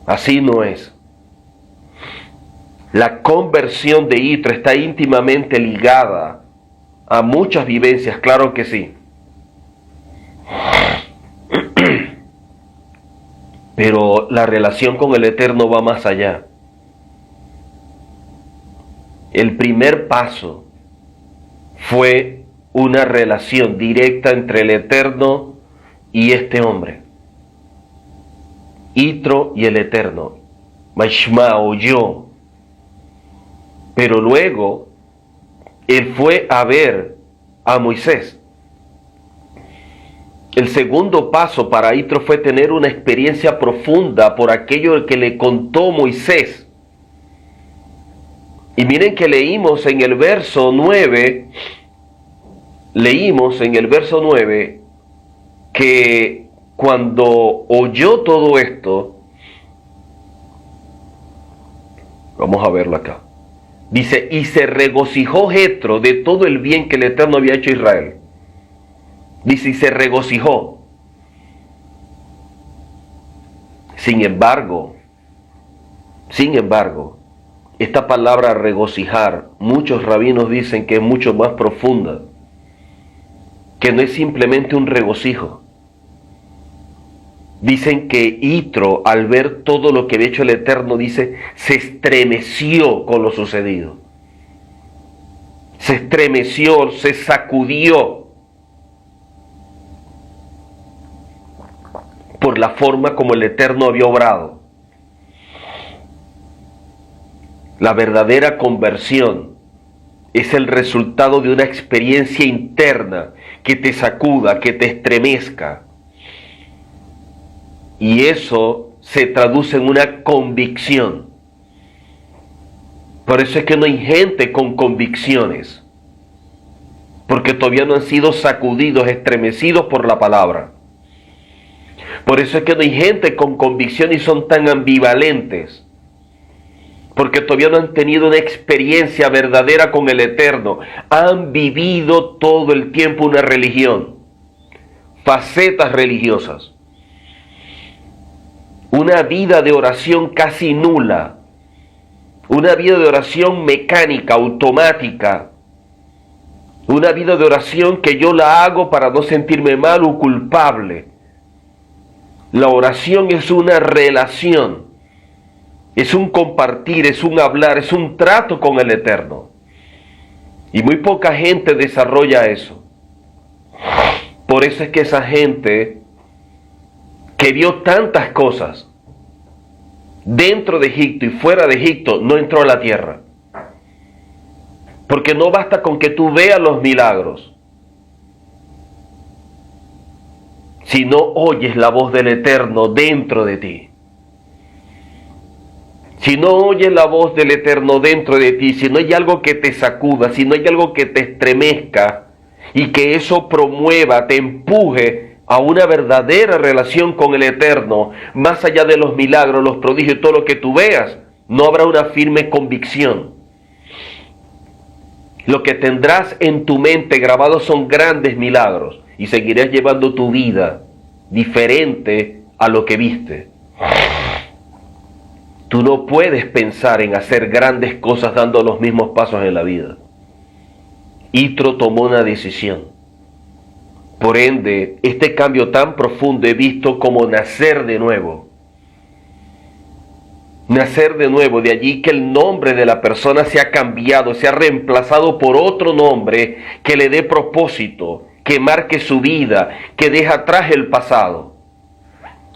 Así no es. La conversión de Yitro está íntimamente ligada a muchas vivencias, claro que sí. Pero la relación con el Eterno va más allá. El primer paso fue una relación directa entre el Eterno y este hombre. Yitro y el Eterno. Mashma oyó. Pero luego él fue a ver a Moisés. El segundo paso para Yitro fue tener una experiencia profunda por aquello que le contó Moisés. Y miren que leímos en el verso 9, que cuando oyó todo esto, vamos a verlo acá. Dice, y se regocijó Jetro de todo el bien que el Eterno había hecho a Israel. Dice, y se regocijó. Sin embargo, esta palabra regocijar, muchos rabinos dicen que es mucho más profunda, que no es simplemente un regocijo. Dicen que Yitro, al ver todo lo que había hecho el Eterno, dice, se estremeció con lo sucedido. Se estremeció, se sacudió por la forma como el Eterno había obrado. La verdadera conversión es el resultado de una experiencia interna que te sacuda, que te estremezca. Y eso se traduce en una convicción. Por eso es que no hay gente con convicciones, porque todavía no han sido sacudidos, estremecidos por la palabra. Por eso es que no hay gente con convicción y son tan ambivalentes, porque todavía no han tenido una experiencia verdadera con el Eterno. Han vivido todo el tiempo una religión, facetas religiosas, una vida de oración casi nula, una vida de oración mecánica, automática, una vida de oración que yo la hago para no sentirme mal o culpable. La oración es una relación, es un compartir, es un hablar, es un trato con el Eterno. Y muy poca gente desarrolla eso. Por eso es que esa gente que vio tantas cosas dentro de Egipto y fuera de Egipto no entró a la tierra. Porque no basta con que tú veas los milagros. Si no oyes la voz del Eterno dentro de ti. Si no oyes la voz del Eterno dentro de ti, si no hay algo que te sacuda, si no hay algo que te estremezca y que eso promueva, te empuje a una verdadera relación con el Eterno, más allá de los milagros, los prodigios, todo lo que tú veas, no habrá una firme convicción. Lo que tendrás en tu mente grabado son grandes milagros y seguirás llevando tu vida diferente a lo que viste. Tú no puedes pensar en hacer grandes cosas dando los mismos pasos en la vida. Yitro tomó una decisión. Por ende, este cambio tan profundo he visto como nacer de nuevo. Nacer de nuevo, de allí que el nombre de la persona se ha cambiado, se ha reemplazado por otro nombre que le dé propósito, que marque su vida, que deja atrás el pasado.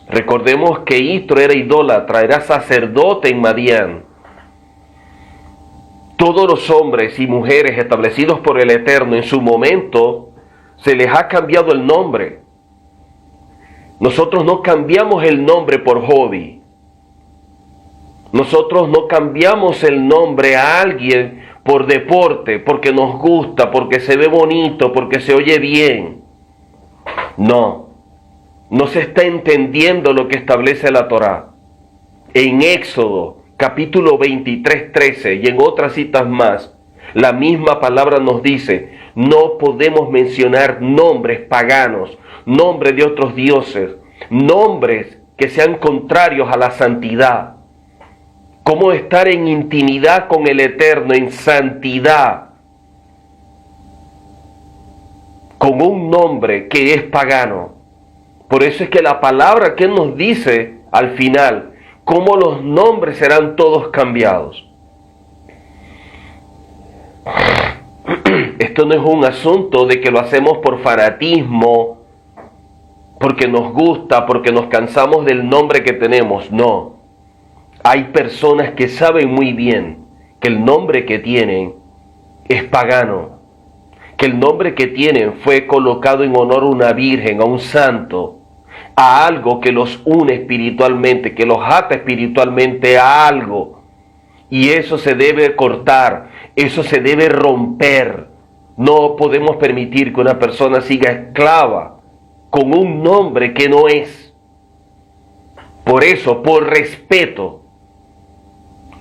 Recordemos que Yitro era idólatra, era sacerdote en Madián. Todos los hombres y mujeres establecidos por el Eterno en su momento se les ha cambiado el nombre. Nosotros no cambiamos el nombre por hobby. Nosotros no cambiamos el nombre a alguien por deporte, porque nos gusta, porque se ve bonito, porque se oye bien. No se está entendiendo lo que establece la Torá. En Éxodo, capítulo 23, 13 y en otras citas más, la misma palabra nos dice, no podemos mencionar nombres paganos, nombres de otros dioses, nombres que sean contrarios a la santidad. ¿Cómo estar en intimidad con el Eterno, en santidad, con un nombre que es pagano? Por eso es que la palabra que nos dice al final, cómo los nombres serán todos cambiados. Esto no es un asunto de que lo hacemos por fanatismo, porque nos gusta, porque nos cansamos del nombre que tenemos. No. Hay personas que saben muy bien que el nombre que tienen es pagano, que el nombre que tienen fue colocado en honor a una virgen, a un santo, a algo que los une espiritualmente, que los ata espiritualmente a algo. Y eso se debe cortar, eso se debe romper. No podemos permitir que una persona siga esclava con un nombre que no es. Por eso, por respeto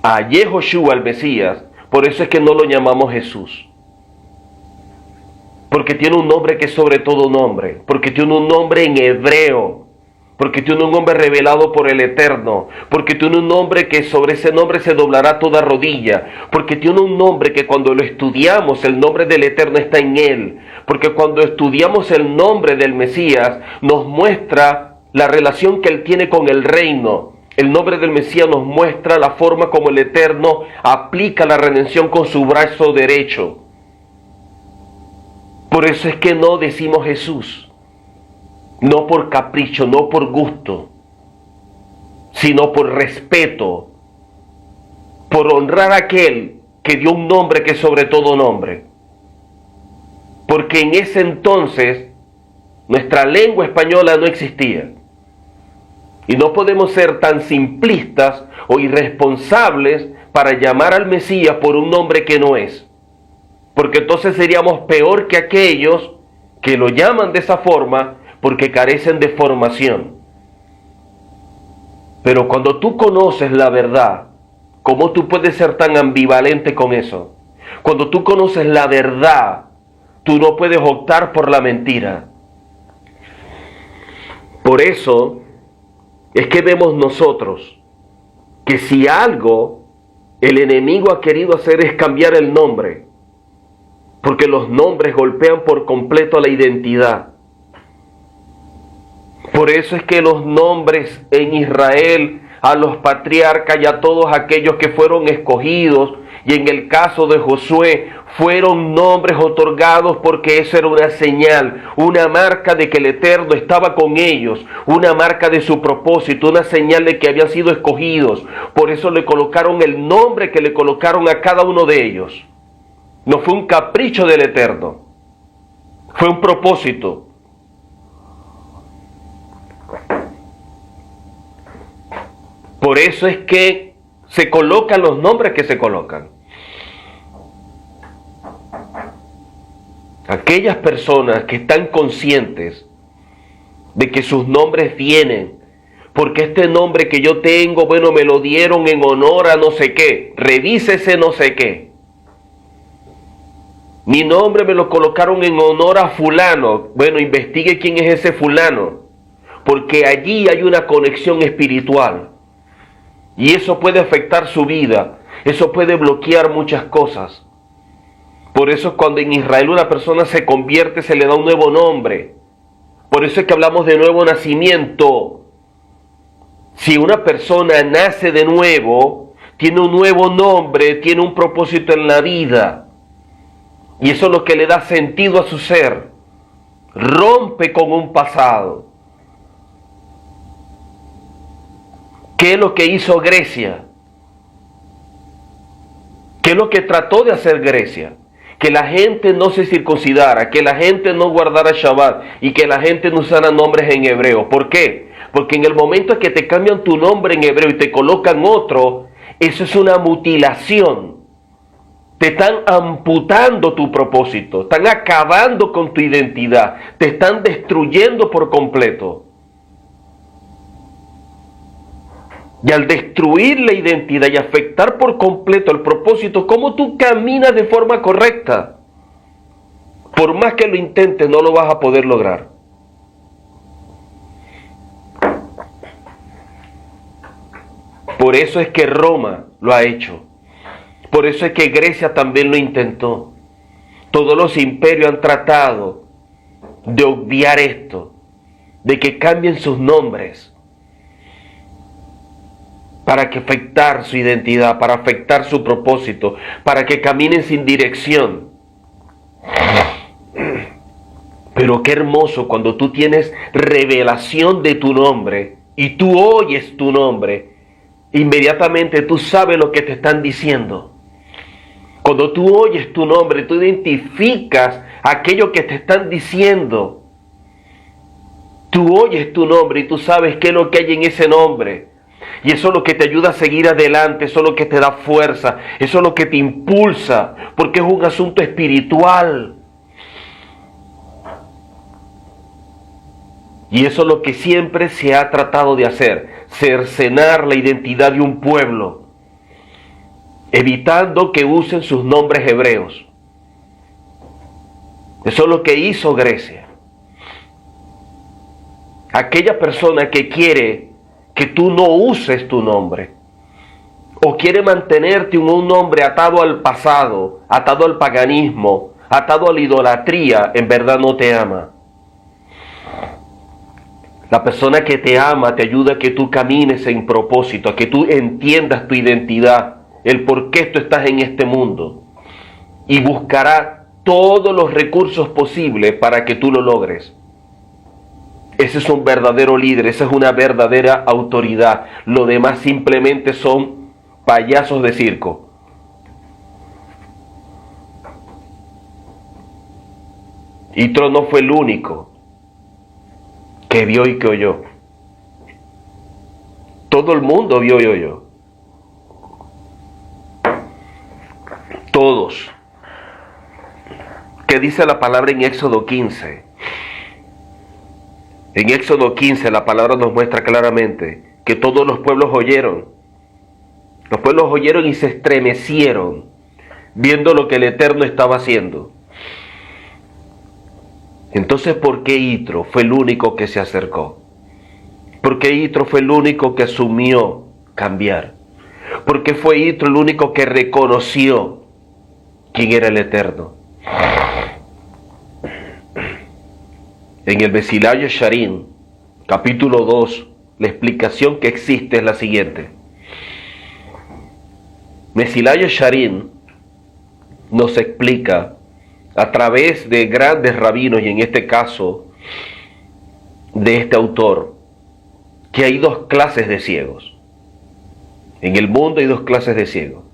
a Yehoshua el Mesías, Por eso es que no lo llamamos Jesús. Porque tiene un nombre que es sobre todo nombre. Porque tiene un nombre en hebreo. Porque tiene un nombre revelado por el Eterno. Porque tiene un nombre que sobre ese nombre se doblará toda rodilla. Porque tiene un nombre que cuando lo estudiamos, el nombre del Eterno está en él. Porque cuando estudiamos el nombre del Mesías, nos muestra la relación que él tiene con el reino. El nombre del Mesías nos muestra la forma como el Eterno aplica la redención con su brazo derecho. Por eso es que no decimos Jesús. No por capricho, no por gusto, sino por respeto, por honrar a aquel que dio un nombre que es sobre todo nombre. Porque en ese entonces nuestra lengua española no existía. Y no podemos ser tan simplistas o irresponsables para llamar al Mesías por un nombre que no es. Porque entonces seríamos peor que aquellos que lo llaman de esa forma porque carecen de formación. Pero cuando tú conoces la verdad, ¿cómo tú puedes ser tan ambivalente con eso? Cuando tú conoces la verdad, tú no puedes optar por la mentira. Por eso es que vemos nosotros que si algo el enemigo ha querido hacer es cambiar el nombre, porque los nombres golpean por completo la identidad. Por eso es que los nombres en Israel, a los patriarcas y a todos aquellos que fueron escogidos, y en el caso de Josué, fueron nombres otorgados porque eso era una señal, una marca de que el Eterno estaba con ellos, una marca de su propósito, una señal de que habían sido escogidos. Por eso le colocaron el nombre que le colocaron a cada uno de ellos. No fue un capricho del Eterno, fue un propósito. Por eso es que se colocan los nombres que se colocan. Aquellas personas que están conscientes de que sus nombres vienen, porque este nombre que yo tengo, bueno, me lo dieron en honor a no sé qué, revísese no sé qué. Mi nombre me lo colocaron en honor a fulano, bueno, investigue quién es ese fulano, porque allí hay una conexión espiritual. Y eso puede afectar su vida, eso puede bloquear muchas cosas. Por eso cuando en Israel una persona se convierte, se le da un nuevo nombre. Por eso es que hablamos de nuevo nacimiento. Si una persona nace de nuevo, tiene un nuevo nombre, tiene un propósito en la vida. Y eso es lo que le da sentido a su ser. Rompe con un pasado. ¿Qué es lo que hizo Grecia? ¿Qué es lo que trató de hacer Grecia? Que la gente no se circuncidara, que la gente no guardara Shabbat y que la gente no usara nombres en hebreo. ¿Por qué? Porque en el momento en que te cambian tu nombre en hebreo y te colocan otro, eso es una mutilación. Te están amputando tu propósito, están acabando con tu identidad, te están destruyendo por completo. Y al destruir la identidad y afectar por completo el propósito, ¿cómo tú caminas de forma correcta? Por más que lo intentes, no lo vas a poder lograr. Por eso es que Roma lo ha hecho. Por eso es que Grecia también lo intentó. Todos los imperios han tratado de obviar esto, de que cambien sus nombres, para que afectar su identidad, para afectar su propósito, para que caminen sin dirección. Pero qué hermoso cuando tú tienes revelación de tu nombre y tú oyes tu nombre, inmediatamente tú sabes lo que te están diciendo. Cuando tú oyes tu nombre, tú identificas aquello que te están diciendo. Tú oyes tu nombre y tú sabes qué es lo que hay en ese nombre. Y eso es lo que te ayuda a seguir adelante, eso es lo que te da fuerza, eso es lo que te impulsa, porque es un asunto espiritual. Y eso es lo que siempre se ha tratado de hacer, cercenar la identidad de un pueblo. evitando que usen sus nombres hebreos. Eso es lo que hizo Grecia. Aquella persona que quiere que tú no uses tu nombre, o quiere mantenerte en un nombre atado al pasado, atado al paganismo, atado a la idolatría, en verdad no te ama. La persona que te ama te ayuda a que tú camines en propósito, a que tú entiendas tu identidad, el por qué tú estás en este mundo, y buscará todos los recursos posibles para que tú lo logres. Ese es un verdadero líder, esa es una verdadera autoridad. Lo demás simplemente son payasos de circo. Yitro no fue el único que vio y que oyó. Todo el mundo vio y oyó. Todos. ¿Qué dice la palabra en Éxodo 15? En Éxodo 15 la palabra nos muestra claramente que todos los pueblos oyeron. Los pueblos oyeron y se estremecieron viendo lo que el Eterno estaba haciendo. Entonces, ¿por qué Yitro fue el único que se acercó? ¿Por qué Yitro fue el único que asumió cambiar? ¿Por qué fue Yitro el único que reconoció quién era el Eterno? En el Mesilá Yesharim, capítulo 2, la explicación que existe es la siguiente. Mesilá Yesharim nos explica a través de grandes rabinos, y en este caso de este autor, que hay dos clases de ciegos. En el mundo hay dos clases de ciegos.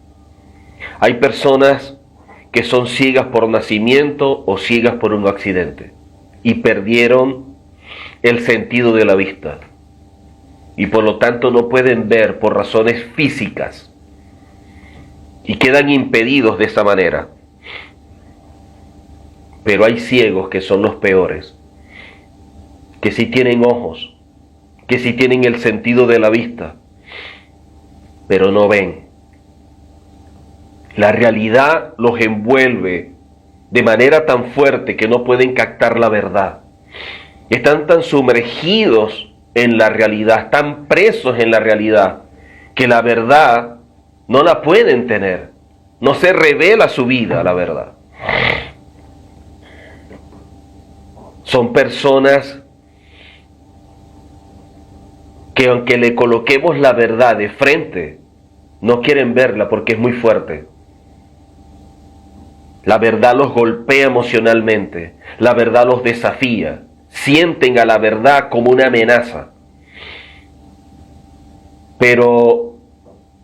Hay personas que son ciegas por nacimiento o ciegas por un accidente y perdieron el sentido de la vista y por lo tanto no pueden ver por razones físicas y quedan impedidos de esa manera. Pero hay ciegos que son los peores, que sí tienen ojos, que sí tienen el sentido de la vista, pero no ven. La realidad los envuelve de manera tan fuerte que no pueden captar la verdad. Están tan sumergidos en la realidad, tan presos en la realidad, que la verdad no la pueden tener. No se revela su vida, la verdad. Son personas que aunque le coloquemos la verdad de frente, no quieren verla porque es muy fuerte. La verdad los golpea emocionalmente, la verdad los desafía, sienten a la verdad como una amenaza. Pero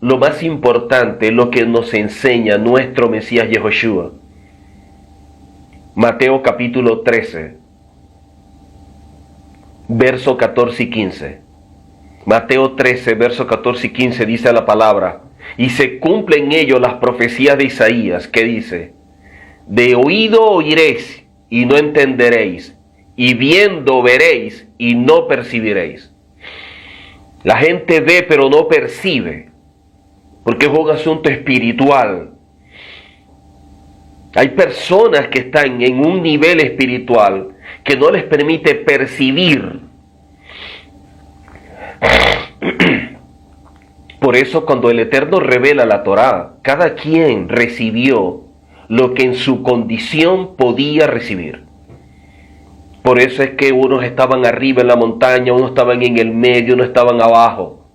lo más importante es lo que nos enseña nuestro Mesías Yehoshua. Mateo capítulo 13, verso 14 y 15. Mateo 13, verso 14 y 15 dice la palabra: y se cumplen en ello las profecías de Isaías, que dice: de oído oiréis y no entenderéis, y viendo veréis y no percibiréis. La gente ve pero no percibe, porque es un asunto espiritual. Hay personas que están en un nivel espiritual que no les permite percibir. Por eso cuando el Eterno revela la Torá, cada quien recibió lo que en su condición podía recibir. Por eso es que unos estaban arriba en la montaña, unos estaban en el medio, unos estaban abajo.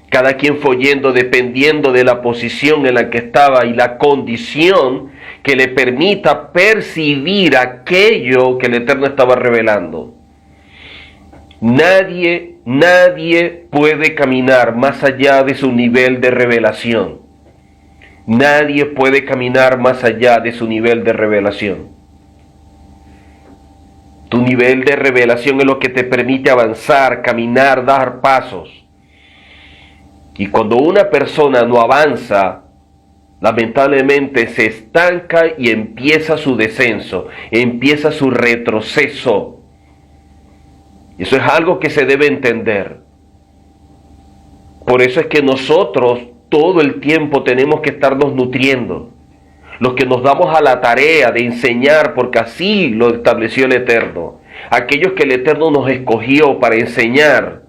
Cada quien fue yendo dependiendo de la posición en la que estaba y la condición que le permita percibir aquello que el Eterno estaba revelando. Nadie puede caminar más allá de su nivel de revelación. Nadie puede caminar más allá de su nivel de revelación. Tu nivel de revelación es lo que te permite avanzar, caminar, dar pasos. Y cuando una persona no avanza, lamentablemente se estanca y empieza su descenso, empieza su retroceso. Eso es algo que se debe entender. Por eso es que nosotros todo el tiempo tenemos que estarnos nutriendo. Los que nos damos a la tarea de enseñar, porque así lo estableció el Eterno. Aquellos que el Eterno nos escogió para enseñar.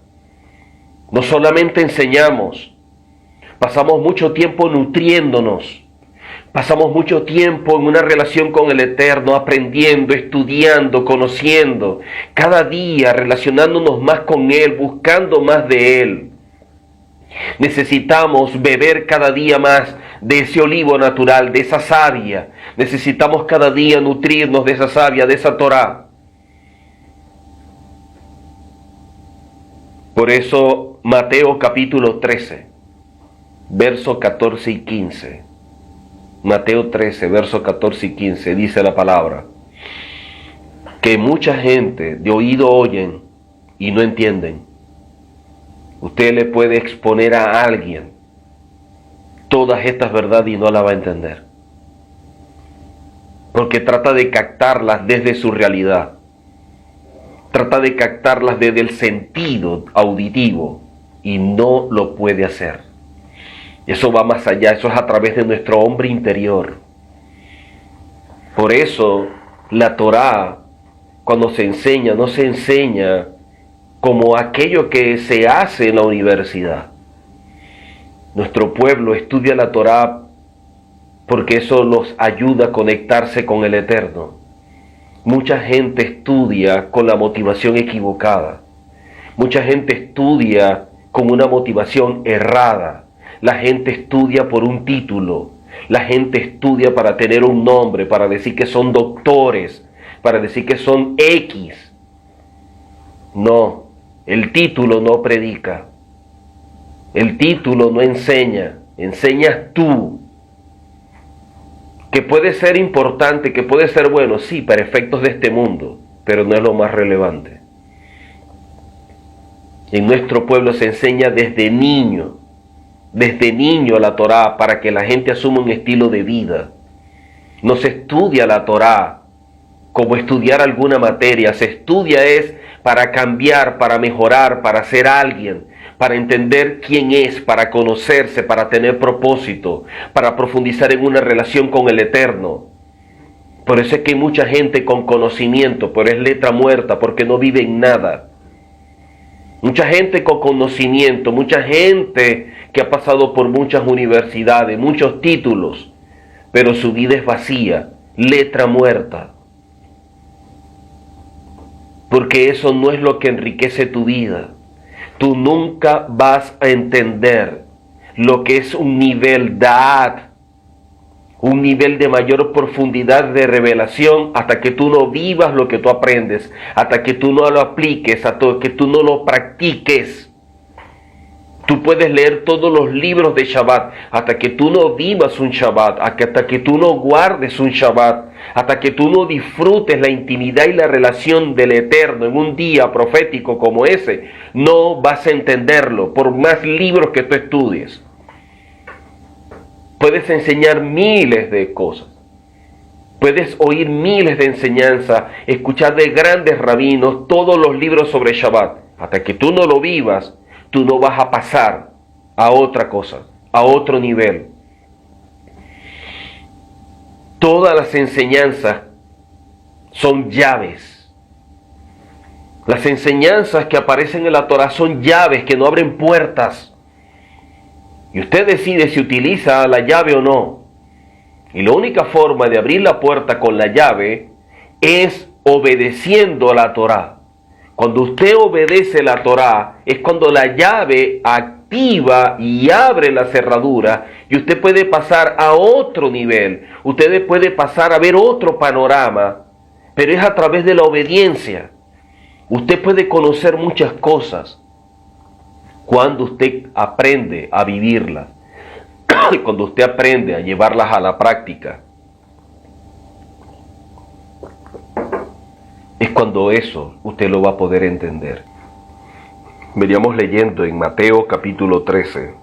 No solamente enseñamos, pasamos mucho tiempo nutriéndonos. Pasamos mucho tiempo en una relación con el Eterno, aprendiendo, estudiando, conociendo. Cada día relacionándonos más con Él, buscando más de Él. Necesitamos beber cada día más de ese olivo natural, de esa savia. Necesitamos cada día nutrirnos de esa savia, de esa Torá. Por eso Mateo capítulo 13, versos 14 y 15. Mateo 13, versos 14 y 15 dice la palabra. Que mucha gente de oído oyen y no entienden. Usted le puede exponer a alguien todas estas verdades y no la va a entender. Porque trata de captarlas desde su realidad. Trata de captarlas desde el sentido auditivo y no lo puede hacer. Eso va más allá, eso es a través de nuestro hombre interior. Por eso la Torá, cuando se enseña, no se enseña como aquello que se hace en la universidad. Nuestro pueblo estudia la Torá porque eso los ayuda a conectarse con el Eterno. Mucha gente estudia con la motivación equivocada. Mucha gente estudia con una motivación errada. La gente estudia por un título. La gente estudia para tener un nombre, para decir que son doctores, para decir que son X. No, el título no predica. El título no enseña. Enseñas tú. Que puede ser importante, que puede ser bueno, sí, para efectos de este mundo, pero no es lo más relevante. En nuestro pueblo se enseña desde niño la Torá, para que la gente asuma un estilo de vida. No se estudia la Torá como estudiar alguna materia, se estudia es para cambiar, para mejorar, para ser alguien, para entender quién es, para conocerse, para tener propósito, para profundizar en una relación con el Eterno. Por eso es que hay mucha gente con conocimiento, pero es letra muerta, porque no vive en nada. Mucha gente con conocimiento, mucha gente que ha pasado por muchas universidades, muchos títulos, pero su vida es vacía, letra muerta. Porque eso no es lo que enriquece tu vida. Tú nunca vas a entender lo que es un nivel da'at, un nivel de mayor profundidad de revelación, hasta que tú no vivas lo que tú aprendes, hasta que tú no lo apliques, hasta que tú no lo practiques. Tú puedes leer todos los libros de Shabbat, hasta que tú no vivas un Shabbat, hasta que tú no guardes un Shabbat, hasta que tú no disfrutes la intimidad y la relación del Eterno en un día profético como ese, no vas a entenderlo, por más libros que tú estudies. Puedes enseñar miles de cosas, puedes oír miles de enseñanzas, escuchar de grandes rabinos todos los libros sobre Shabbat, hasta que tú no lo vivas, tú no vas a pasar a otra cosa, a otro nivel. Todas las enseñanzas son llaves. Las enseñanzas que aparecen en la Torá son llaves que no abren puertas. Y usted decide si utiliza la llave o no. Y la única forma de abrir la puerta con la llave es obedeciendo a la Torá. Cuando usted obedece la Torá, es cuando la llave activa y abre la cerradura y usted puede pasar a otro nivel. Usted puede pasar a ver otro panorama, pero es a través de la obediencia. Usted puede conocer muchas cosas cuando usted aprende a vivirlas, cuando usted aprende a llevarlas a la práctica. Es cuando eso usted lo va a poder entender. Veníamos leyendo en Mateo capítulo 13.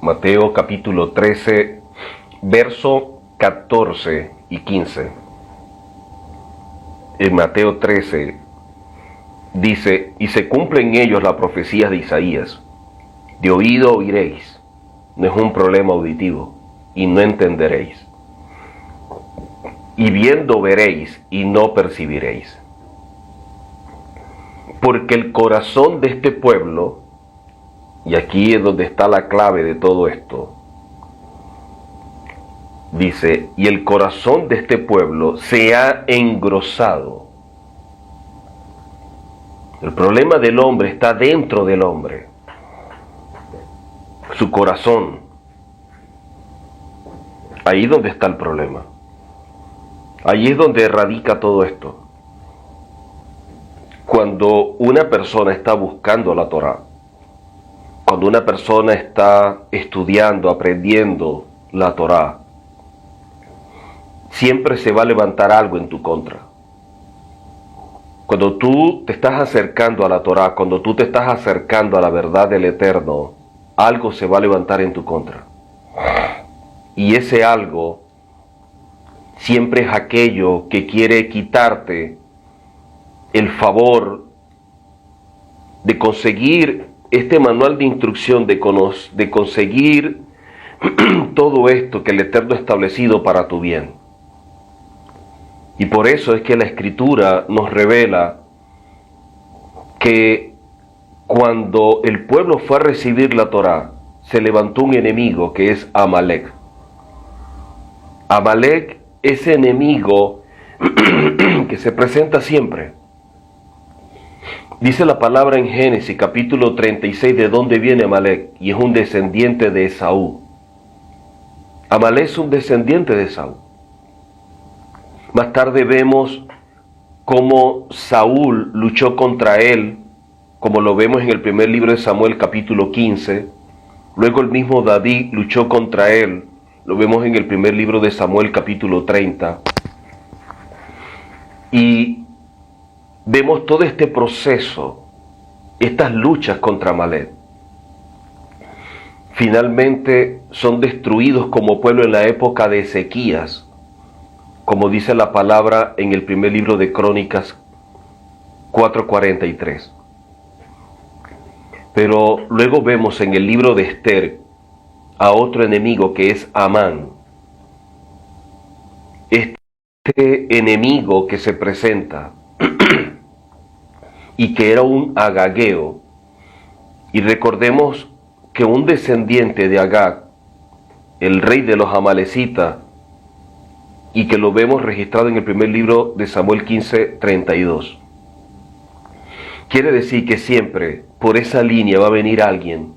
Mateo capítulo 13, verso 14 y 15. En Mateo 13, dice, y se cumple en ellos la profecía de Isaías, de oído oiréis, no es un problema auditivo, y no entenderéis, y viendo veréis, y no percibiréis. Porque el corazón de este pueblo, y aquí es donde está la clave de todo esto, dice, y el corazón de este pueblo se ha engrosado. El problema del hombre está dentro del hombre, su corazón. Ahí es donde está el problema. Ahí es donde radica todo esto. Cuando una persona está buscando la Torá, cuando una persona está estudiando, aprendiendo la Torá, siempre se va a levantar algo en tu contra. Cuando tú te estás acercando a la Torá, cuando tú te estás acercando a la verdad del Eterno, algo se va a levantar en tu contra. Y ese algo siempre es aquello que quiere quitarte el favor de conseguir este manual de instrucción, de conseguir todo esto que el Eterno ha establecido para tu bien. Y por eso es que la Escritura nos revela que cuando el pueblo fue a recibir la Torá, se levantó un enemigo que es Amalek. Amalek, ese enemigo que se presenta siempre. Dice la palabra en Génesis capítulo 36 de dónde viene Amalek, y es un descendiente de Esaú. Amalek es un descendiente de Esaú. Más tarde vemos cómo Saúl luchó contra él, como lo vemos en el primer libro de Samuel capítulo 15. Luego el mismo David luchó contra él, lo vemos en el primer libro de Samuel capítulo 30. Y vemos todo este proceso, estas luchas contra Amalek. Finalmente son destruidos como pueblo en la época de Ezequías, como dice la palabra en el primer libro de Crónicas 4:43. Pero luego vemos en el libro de Esther a otro enemigo que es Amán. Este enemigo que se presenta y que era un agageo, y recordemos que un descendiente de Agag, el rey de los amalecitas, y que lo vemos registrado en el primer libro de Samuel 15:32. Quiere decir que siempre por esa línea va a venir alguien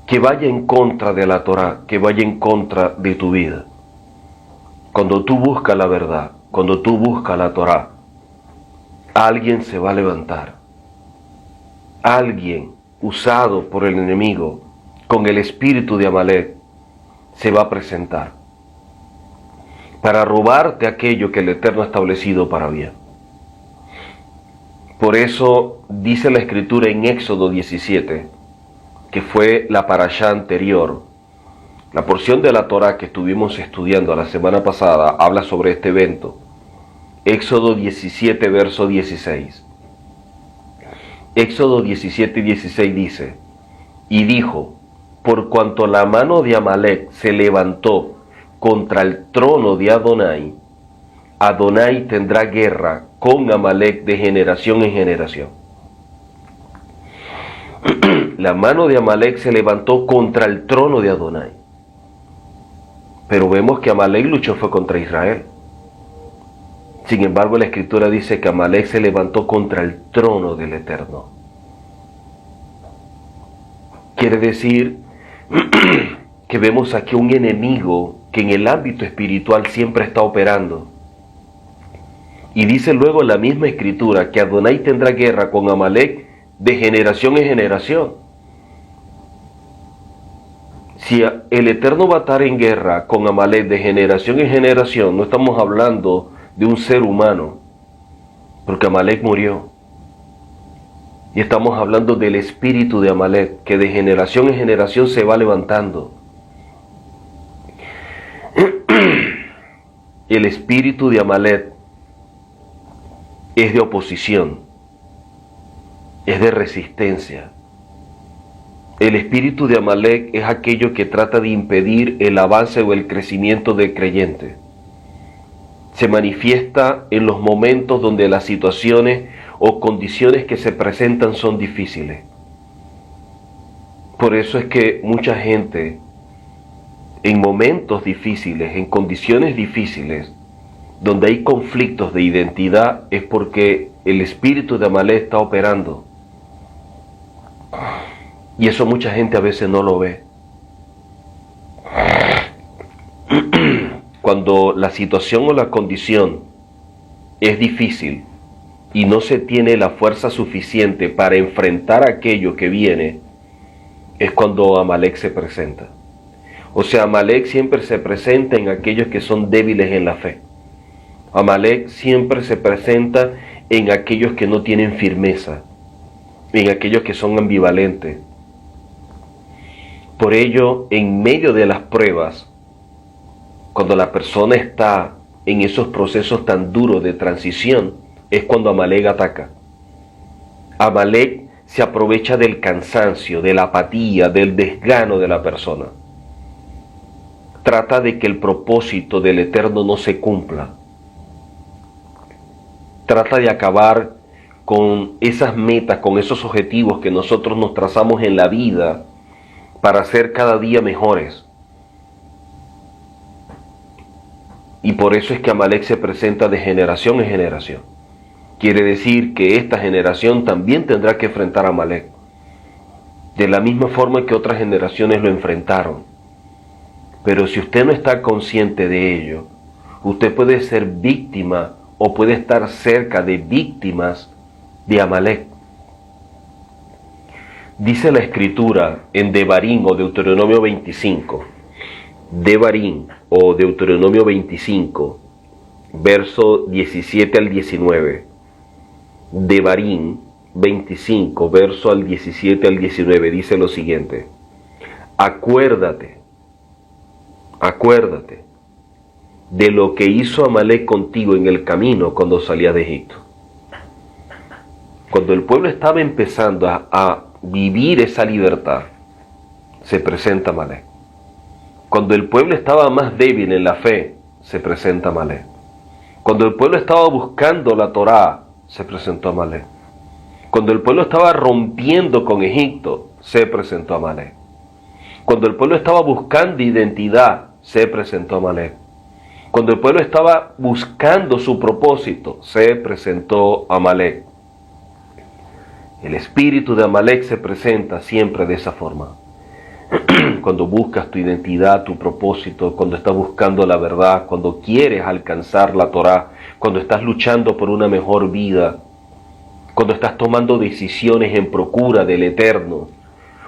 que vaya en contra de la Torá, que vaya en contra de tu vida. Cuando tú buscas la verdad, cuando tú buscas la Torá, alguien se va a levantar. Alguien usado por el enemigo con el espíritu de Amalek se va a presentar para robarte aquello que el Eterno ha establecido para bien. Por eso dice la Escritura en Éxodo 17, que fue la parashá anterior, la porción de la Torá que estuvimos estudiando la semana pasada, habla sobre este evento. Éxodo 17, verso 16. Éxodo 17 y 16 dice, y dijo, por cuanto la mano de Amalek se levantó contra el trono de Adonai, Adonai tendrá guerra con Amalek de generación en generación. La mano de Amalek se levantó contra el trono de Adonai. Pero vemos que Amalek luchó fue contra Israel. Sin embargo, la Escritura dice que Amalek se levantó contra el trono del Eterno. Quiere decir que vemos aquí un enemigo que en el ámbito espiritual siempre está operando. Y dice luego la misma Escritura que Adonai tendrá guerra con Amalek de generación en generación. Si el Eterno va a estar en guerra con Amalek de generación en generación, no estamos hablando de un ser humano, porque Amalek murió. Y estamos hablando del espíritu de Amalek, que de generación en generación se va levantando. El espíritu de Amalek es de oposición. es de resistencia. El espíritu de Amalek es aquello que trata de impedir el avance o el crecimiento del creyente. Se manifiesta en los momentos donde las situaciones o condiciones que se presentan son difíciles. Por eso es que mucha gente, en momentos difíciles, en condiciones difíciles, donde hay conflictos de identidad, es porque el espíritu de Amalek está operando. Y eso mucha gente a veces no lo ve. Cuando la situación o la condición es difícil y no se tiene la fuerza suficiente para enfrentar aquello que viene, es cuando Amalek se presenta. O sea, Amalek siempre se presenta en aquellos que son débiles en la fe. Amalek siempre se presenta en aquellos que no tienen firmeza, en aquellos que son ambivalentes. Por ello, en medio de las pruebas, cuando la persona está en esos procesos tan duros de transición, es cuando Amalek ataca. Amalek se aprovecha del cansancio, de la apatía, del desgano de la persona. Trata de que el propósito del Eterno no se cumpla. Trata de acabar con esas metas, con esos objetivos que nosotros nos trazamos en la vida para ser cada día mejores. Y por eso es que Amalek se presenta de generación en generación. Quiere decir que esta generación también tendrá que enfrentar a Amalek, de la misma forma que otras generaciones lo enfrentaron. Pero si usted no está consciente de ello, usted puede ser víctima o puede estar cerca de víctimas de Amalek. Dice la Escritura en Devarim o Deuteronomio 25, Devarim o Deuteronomio 25, verso 17 al 19. Devarim 25, verso al 17 al 19, dice lo siguiente: acuérdate de lo que hizo Amalek contigo en el camino cuando salías de Egipto. Cuando el pueblo estaba empezando a vivir esa libertad, se presenta Amalek. Cuando el pueblo estaba más débil en la fe, se presenta Amalek. Cuando el pueblo estaba buscando la Torá, se presentó Amalek. Cuando el pueblo estaba rompiendo con Egipto, se presentó Amalek. Cuando el pueblo estaba buscando identidad, se presentó Amalek. Cuando el pueblo estaba buscando su propósito, se presentó Amalek. El espíritu de Amalek se presenta siempre de esa forma. Cuando buscas tu identidad, tu propósito, cuando estás buscando la verdad, cuando quieres alcanzar la Torá, cuando estás luchando por una mejor vida, cuando estás tomando decisiones en procura del Eterno,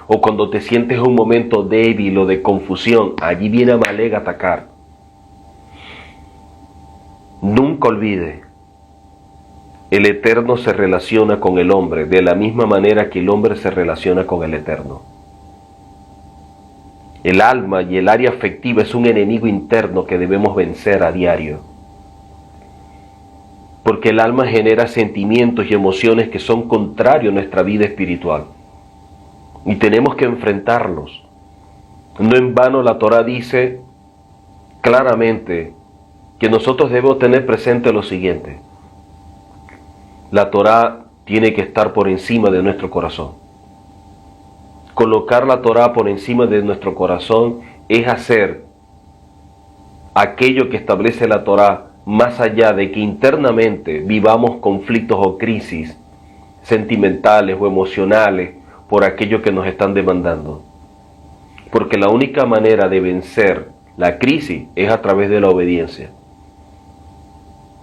o cuando te sientes en un momento débil o de confusión, allí viene Amalek a atacar. Nunca olvide, el Eterno se relaciona con el hombre de la misma manera que el hombre se relaciona con el Eterno. El alma y el área afectiva es un enemigo interno que debemos vencer a diario. Porque el alma genera sentimientos y emociones que son contrarios a nuestra vida espiritual. Y tenemos que enfrentarlos. No en vano la Torá dice claramente que nosotros debemos tener presente lo siguiente: la Torá tiene que estar por encima de nuestro corazón. Colocar la Torá por encima de nuestro corazón es hacer aquello que establece la Torá, más allá de que internamente vivamos conflictos o crisis sentimentales o emocionales por aquello que nos están demandando. Porque la única manera de vencer la crisis es a través de la obediencia.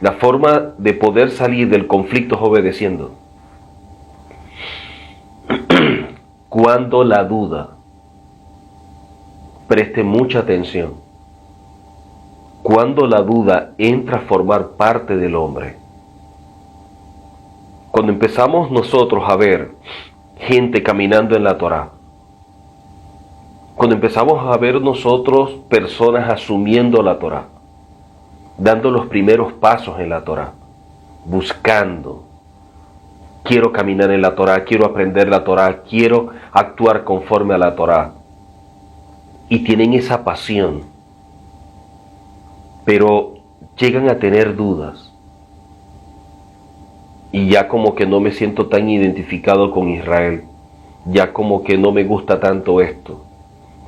La forma de poder salir del conflicto es obedeciendo. Cuando la duda, preste mucha atención, cuando la duda entra a formar parte del hombre, cuando empezamos nosotros a ver gente caminando en la Torá, cuando empezamos a ver nosotros personas asumiendo la Torá, dando los primeros pasos en la Torá, buscando, quiero caminar en la Torá, quiero aprender la Torá, quiero actuar conforme a la Torá. Y tienen esa pasión, pero llegan a tener dudas. Y ya como que no me siento tan identificado con Israel, ya como que no me gusta tanto esto,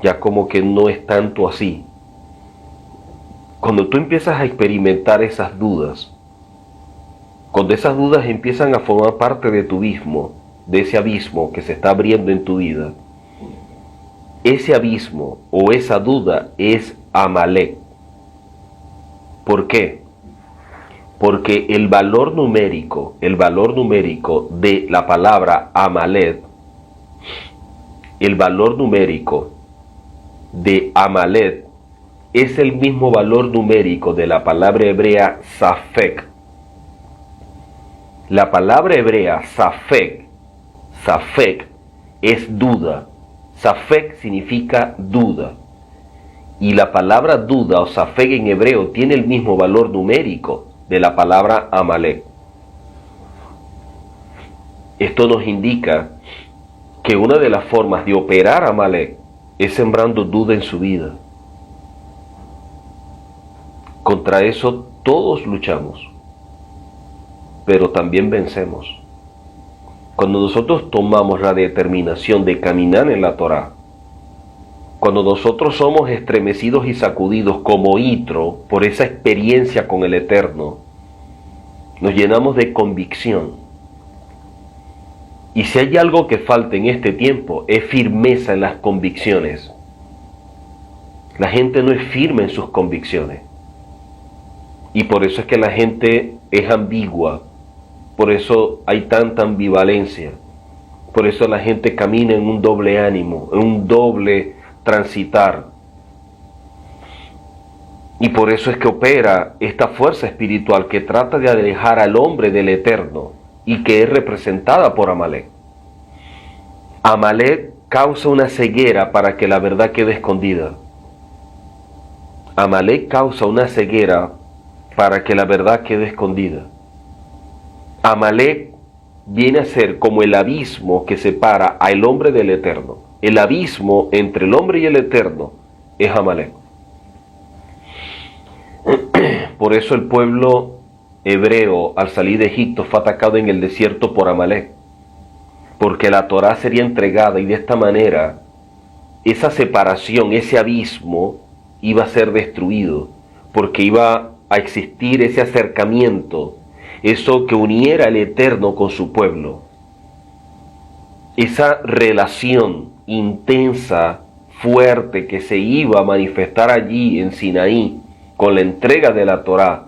ya como que no es tanto así. Cuando tú empiezas a experimentar esas dudas, cuando esas dudas empiezan a formar parte de tu abismo, de ese abismo que se está abriendo en tu vida, ese abismo o esa duda es Amalek. ¿Por qué? Porque el valor numérico de la palabra Amalek, el valor numérico de Amalek es el mismo valor numérico de la palabra hebrea Safek. La palabra hebrea Safek es duda. Safek significa duda. Y la palabra duda o Safek en hebreo tiene el mismo valor numérico de la palabra Amalek. Esto nos indica que una de las formas de operar Amalek es sembrando duda en su vida. Contra eso todos luchamos, pero también vencemos. Cuando nosotros tomamos la determinación de caminar en la Torá, cuando nosotros somos estremecidos y sacudidos como Yitro por esa experiencia con el Eterno, nos llenamos de convicción. Y si hay algo que falta en este tiempo, es firmeza en las convicciones. La gente no es firme en sus convicciones. Y por eso es que la gente es ambigua. Por eso hay tanta ambivalencia. Por eso la gente camina en un doble ánimo, en un doble transitar. Y por eso es que opera esta fuerza espiritual que trata de alejar al hombre del Eterno y que es representada por Amalek. Amalek causa una ceguera para que la verdad quede escondida. Amalek causa una ceguera para que la verdad quede escondida. Amalek viene a ser como el abismo que separa al hombre del Eterno. El abismo entre el hombre y el Eterno es Amalek. Por eso el pueblo hebreo al salir de Egipto fue atacado en el desierto por Amalek, porque la Torá sería entregada y de esta manera esa separación, ese abismo iba a ser destruido, porque iba a existir ese acercamiento, eso que uniera al Eterno con su pueblo, esa relación intensa, fuerte que se iba a manifestar allí en Sinaí con la entrega de la Torá,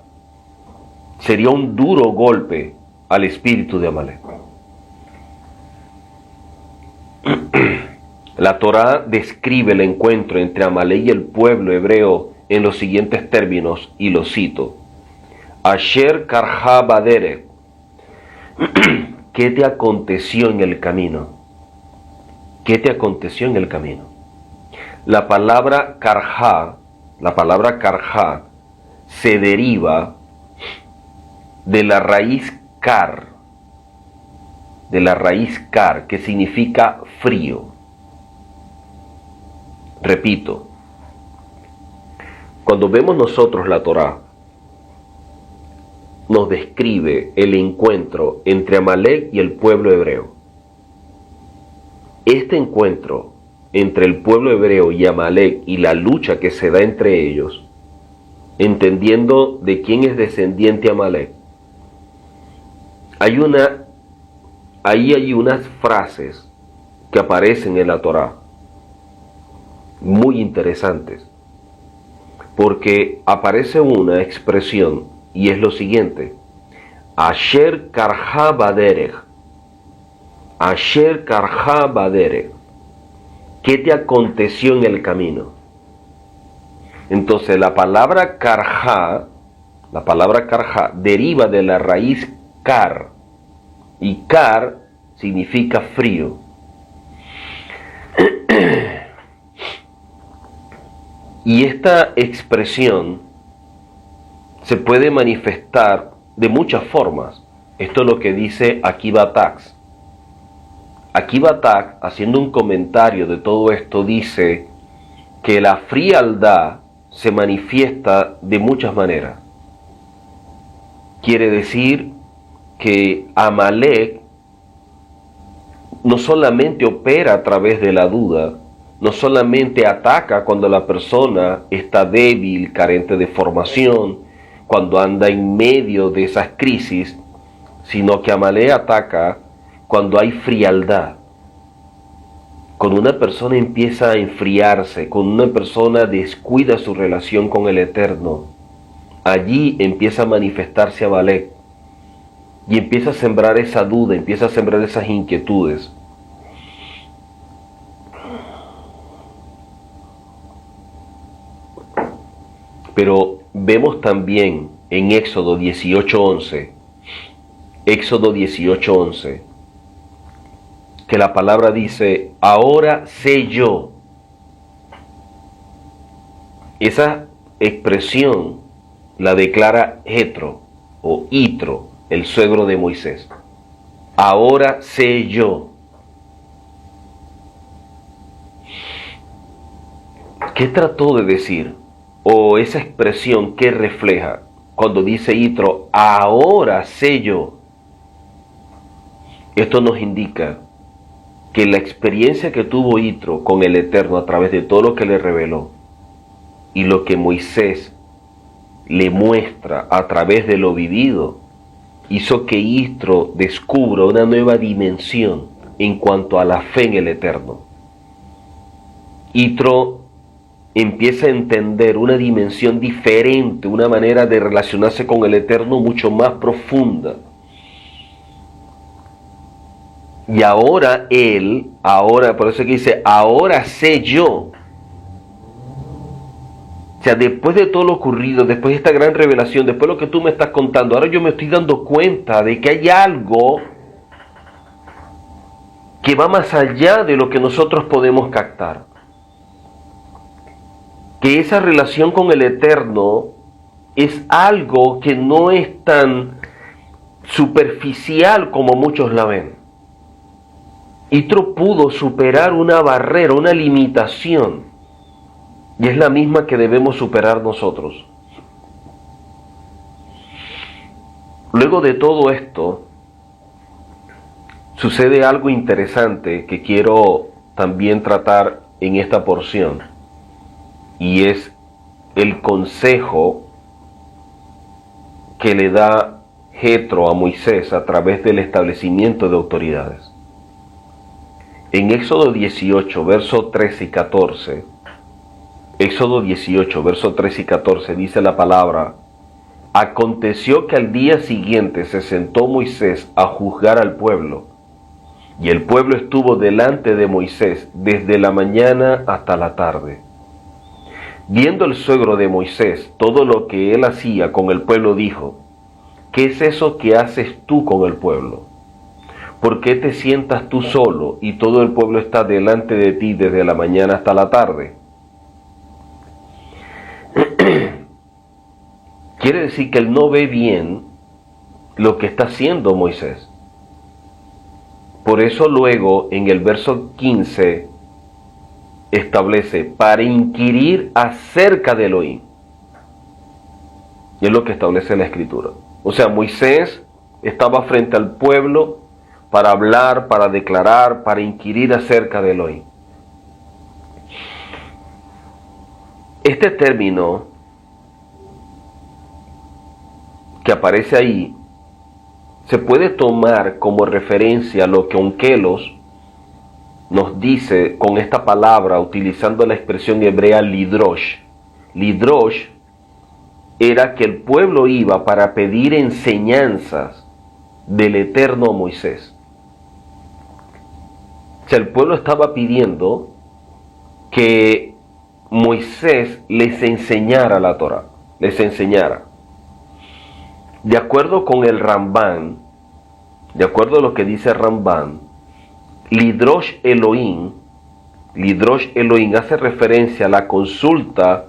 sería un duro golpe al espíritu de Amalek. La Torá describe el encuentro entre Amalek y el pueblo hebreo en los siguientes términos, y los cito. Asher karha baderek. ¿Qué te aconteció en el camino? ¿Qué te aconteció en el camino? La palabra karha se deriva de la raíz kar, que significa frío. Repito, cuando vemos nosotros la Torá, nos describe el encuentro entre Amalek y el pueblo hebreo. Este encuentro entre el pueblo hebreo y Amalek y la lucha que se da entre ellos, entendiendo de quién es descendiente Amalek, ahí hay unas frases que aparecen en la Torá muy interesantes, porque aparece una expresión y es lo siguiente: Asher karha baderech. Asher karha baderech. ¿Qué te aconteció en el camino? Entonces la palabra karha deriva de la raíz kar, y kar significa frío. Y esta expresión se puede manifestar de muchas formas Esto es lo que dice Akiva Tax. Akiva Tax, haciendo un comentario de todo esto, dice que la frialdad se manifiesta de muchas maneras. Quiere decir que Amalek no solamente opera a través de la duda, no solamente ataca cuando la persona está débil, carente de formación, cuando anda en medio de esas crisis, sino que Amalek ataca cuando hay frialdad. Cuando una persona empieza a enfriarse, cuando una persona descuida su relación con el Eterno, allí empieza a manifestarse Amalek y empieza a sembrar esa duda, empieza a sembrar esas inquietudes. Pero vemos también en Éxodo 18:11, que la palabra dice, ahora sé yo. Esa expresión la declara Jetro o Itro, el suegro de Moisés. Ahora sé yo. ¿Qué trató de decir? O esa expresión que refleja cuando dice Itro, ahora sé yo. Esto nos indica que la experiencia que tuvo Itro con el Eterno a través de todo lo que le reveló y lo que Moisés le muestra a través de lo vivido, hizo que Itro descubra una nueva dimensión en cuanto a la fe en el Eterno. Itro empieza a entender una dimensión diferente, una manera de relacionarse con el Eterno mucho más profunda. Y ahora por eso que dice, ahora sé yo. O sea, después de todo lo ocurrido, después de esta gran revelación, después de lo que tú me estás contando, ahora yo me estoy dando cuenta de que hay algo que va más allá de lo que nosotros podemos captar. Que esa relación con el Eterno es algo que no es tan superficial como muchos la ven. Itro pudo superar una barrera, una limitación, y es la misma que debemos superar nosotros. Luego de todo esto, sucede algo interesante que quiero también tratar en esta porción, y es el consejo que le da Jetro a Moisés a través del establecimiento de autoridades. En Éxodo 18, versos 13 y 14, Éxodo 18, versos 13 y 14, dice la palabra, aconteció que al día siguiente se sentó Moisés a juzgar al pueblo, y el pueblo estuvo delante de Moisés desde la mañana hasta la tarde. Viendo el suegro de Moisés todo lo que él hacía con el pueblo, dijo, ¿qué es eso que haces tú con el pueblo? ¿Por qué te sientas tú solo y todo el pueblo está delante de ti desde la mañana hasta la tarde? Quiere decir que él no ve bien lo que está haciendo Moisés. Por eso luego en el verso 15 establece para inquirir acerca de Elohim. Y es lo que establece la escritura. O sea, Moisés estaba frente al pueblo para hablar, para declarar, para inquirir acerca de Elohim. Este término que aparece ahí se puede tomar como referencia a lo que Onkelos nos dice con esta palabra, utilizando la expresión hebrea lidrosh. Lidrosh era que el pueblo iba para pedir enseñanzas del Eterno a Moisés. O sea, el pueblo estaba pidiendo que Moisés les enseñara la Torah, les enseñara. De acuerdo con el Rambán, de acuerdo a lo que dice Rambán, Lidrosh Elohim hace referencia a la consulta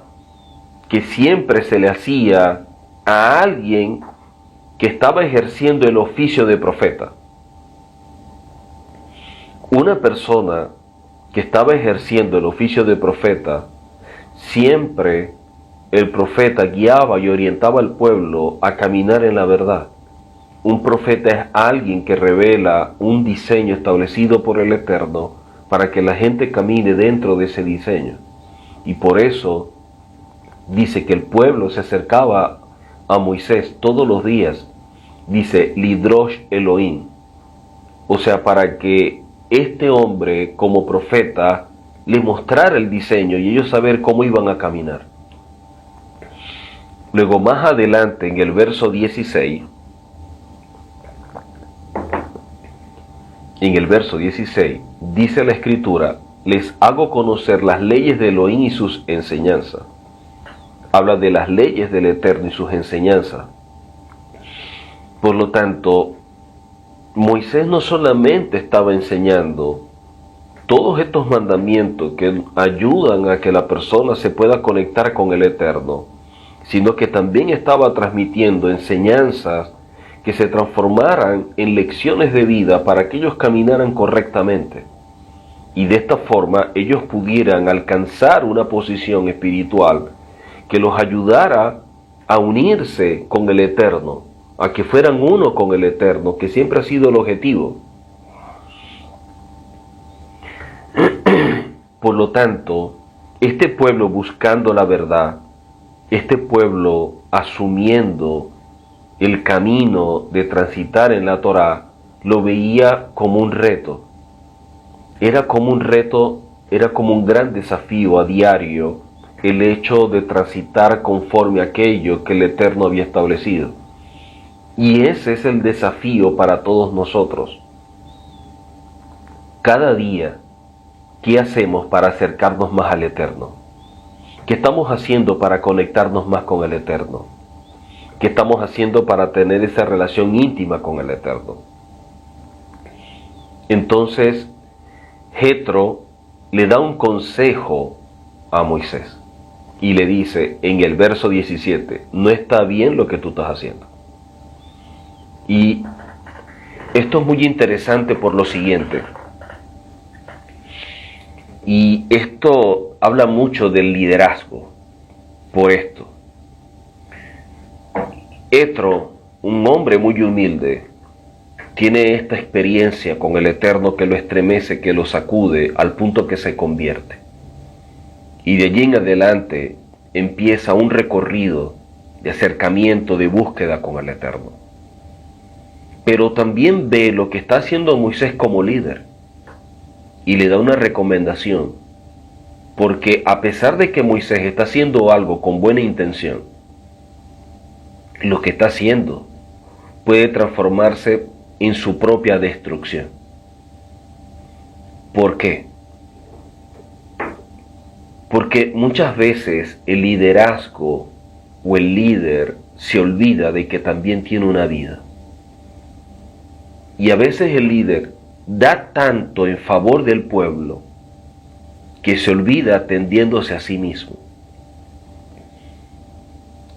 que siempre se le hacía a alguien que estaba ejerciendo el oficio de profeta. Una persona que estaba ejerciendo el oficio de profeta, siempre el profeta guiaba y orientaba al pueblo a caminar en la verdad. Un profeta es alguien que revela un diseño establecido por el Eterno para que la gente camine dentro de ese diseño. Y por eso dice que el pueblo se acercaba a Moisés todos los días. Dice, Lidrosh Elohim. O sea, para que este hombre como profeta le mostrara el diseño y ellos saber cómo iban a caminar. Luego más adelante en el verso 16, dice la escritura, les hago conocer las leyes de Elohim y sus enseñanzas. Habla de las leyes del Eterno y sus enseñanzas. Por lo tanto, Moisés no solamente estaba enseñando todos estos mandamientos que ayudan a que la persona se pueda conectar con el Eterno, sino que también estaba transmitiendo enseñanzas que se transformaran en lecciones de vida para que ellos caminaran correctamente. Y de esta forma ellos pudieran alcanzar una posición espiritual que los ayudara a unirse con el Eterno, a que fueran uno con el Eterno, que siempre ha sido el objetivo. Por lo tanto, este pueblo buscando la verdad, este pueblo asumiendo el camino de transitar en la Torá, lo veía como un reto. Era como un reto, era como un gran desafío a diario el hecho de transitar conforme a aquello que el Eterno había establecido. Y ese es el desafío para todos nosotros. Cada día, ¿qué hacemos para acercarnos más al Eterno? ¿Qué estamos haciendo para conectarnos más con el Eterno? ¿Qué estamos haciendo para tener esa relación íntima con el Eterno? Entonces, Jetro le da un consejo a Moisés y le dice en el verso 17, no está bien lo que tú estás haciendo. Y esto es muy interesante por lo siguiente. Y esto habla mucho del liderazgo. Por esto, Jetro, un hombre muy humilde, tiene esta experiencia con el Eterno que lo estremece, que lo sacude al punto que se convierte. Y de allí en adelante empieza un recorrido de acercamiento, de búsqueda con el Eterno. Pero también ve lo que está haciendo Moisés como líder y le da una recomendación, porque a pesar de que Moisés está haciendo algo con buena intención, lo que está haciendo puede transformarse en su propia destrucción. ¿Por qué? Porque muchas veces el liderazgo o el líder se olvida de que también tiene una vida. Y a veces el líder da tanto en favor del pueblo que se olvida atendiéndose a sí mismo.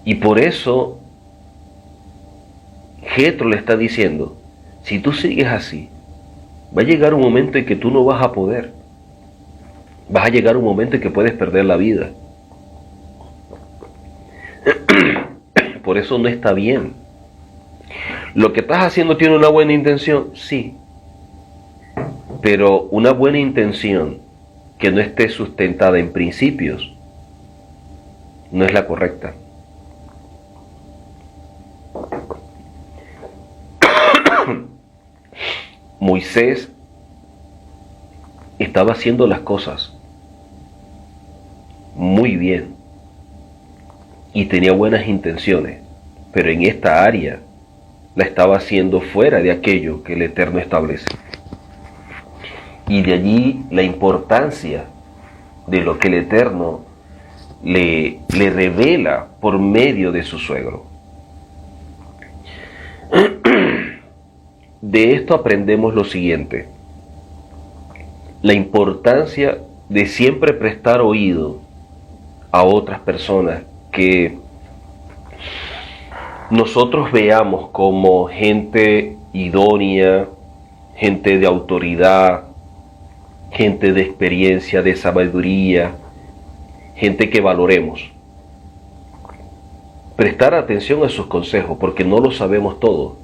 Y por eso Jetro le está diciendo, si tú sigues así, va a llegar un momento en que tú no vas a poder. Vas a llegar un momento en que puedes perder la vida. Por eso no está bien. ¿Lo que estás haciendo tiene una buena intención? Sí. Pero una buena intención que no esté sustentada en principios no es la correcta. Moisés estaba haciendo las cosas muy bien y tenía buenas intenciones, pero en esta área la estaba haciendo fuera de aquello que el Eterno establece. Y de allí la importancia de lo que el Eterno le revela por medio de su suegro. De esto aprendemos lo siguiente: la importancia de siempre prestar oído a otras personas que nosotros veamos como gente idónea, gente de autoridad, gente de experiencia, de sabiduría, gente que valoremos. Prestar atención a sus consejos, porque no lo sabemos todo.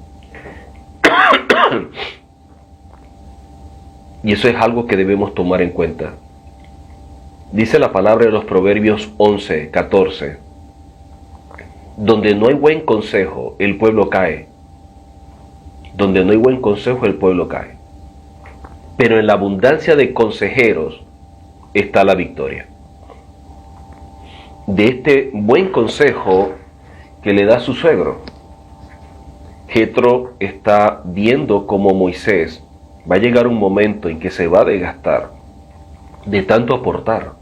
Y eso es algo que debemos tomar en cuenta. Dice la palabra de los Proverbios 11:14. Donde no hay buen consejo, el pueblo cae. Donde no hay buen consejo, el pueblo cae. Pero en la abundancia de consejeros está la victoria. De este buen consejo que le da su suegro, Jetro está viendo cómo Moisés va a llegar un momento en que se va a desgastar de tanto aportar.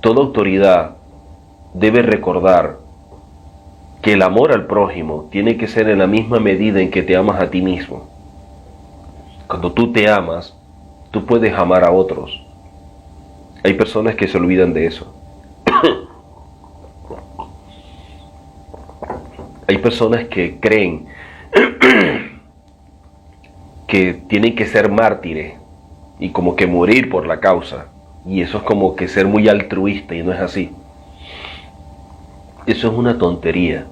Toda autoridad debe recordar que el amor al prójimo tiene que ser en la misma medida en que te amas a ti mismo. Cuando tú te amas, tú puedes amar a otros. Hay personas que se olvidan de eso. Hay personas que creen que tienen que ser mártires y como que morir por la causa. Y eso es como que ser muy altruista, y no es así. Eso es una tontería.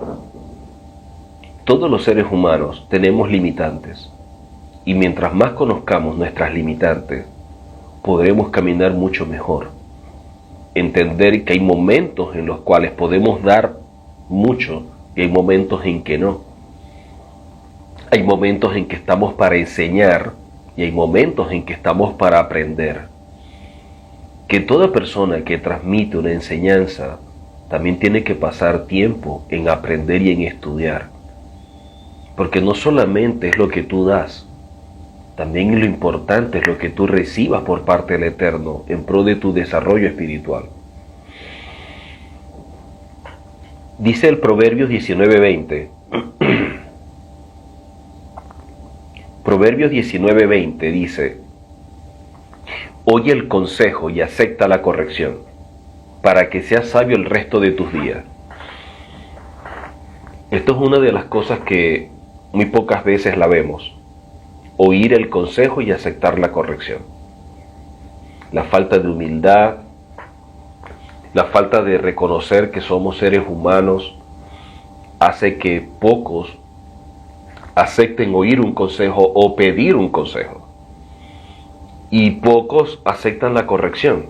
Todos los seres humanos tenemos limitantes. Y mientras más conozcamos nuestras limitantes, podremos caminar mucho mejor. Entender que hay momentos en los cuales podemos dar mucho y hay momentos en que no. Hay momentos en que estamos para enseñar y hay momentos en que estamos para aprender. Que toda persona que transmite una enseñanza también tiene que pasar tiempo en aprender y en estudiar. Porque no solamente es lo que tú das, también lo importante es lo que tú recibas por parte del Eterno en pro de tu desarrollo espiritual. Dice el Proverbios 19:20. Proverbios 19:20 dice: oye el consejo y acepta la corrección, para que seas sabio el resto de tus días. Esto es una de las cosas que muy pocas veces la vemos. Oír el consejo y aceptar la corrección. La falta de humildad, la falta de reconocer que somos seres humanos, hace que pocos acepten oír un consejo o pedir un consejo. Y pocos aceptan la corrección.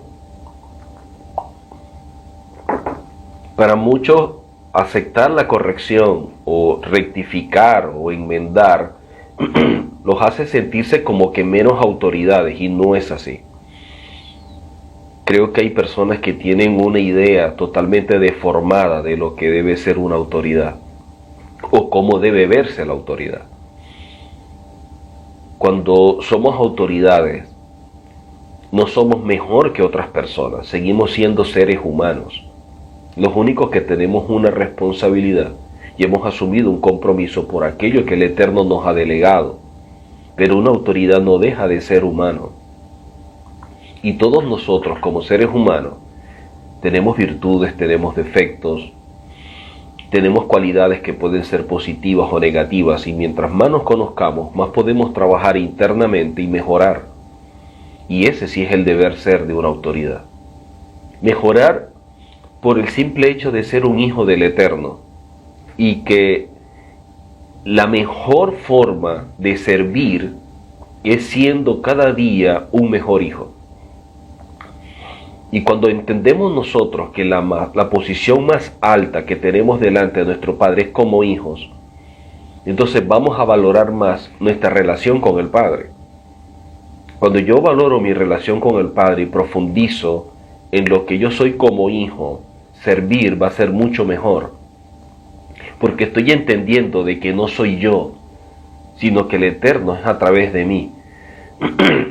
Para muchos, aceptar la corrección o rectificar o enmendar los hace sentirse como que menos autoridades, y no es así. Creo que hay personas que tienen una idea totalmente deformada de lo que debe ser una autoridad o cómo debe verse la autoridad. Cuando somos autoridades, no somos mejor que otras personas, seguimos siendo seres humanos. Los únicos que tenemos una responsabilidad y hemos asumido un compromiso por aquello que el Eterno nos ha delegado. Pero una autoridad no deja de ser humano. Y todos nosotros como seres humanos tenemos virtudes, tenemos defectos, tenemos cualidades que pueden ser positivas o negativas, y mientras más nos conozcamos, más podemos trabajar internamente y mejorar. Y ese sí es el deber ser de una autoridad. Mejorar por el simple hecho de ser un hijo del Eterno, y que la mejor forma de servir es siendo cada día un mejor hijo. Y cuando entendemos nosotros que la posición más alta que tenemos delante de nuestro Padre es como hijos, entonces vamos a valorar más nuestra relación con el Padre. Cuando yo valoro mi relación con el Padre y profundizo en lo que yo soy como hijo, servir va a ser mucho mejor. Porque estoy entendiendo de que no soy yo, sino que el Eterno es a través de mí.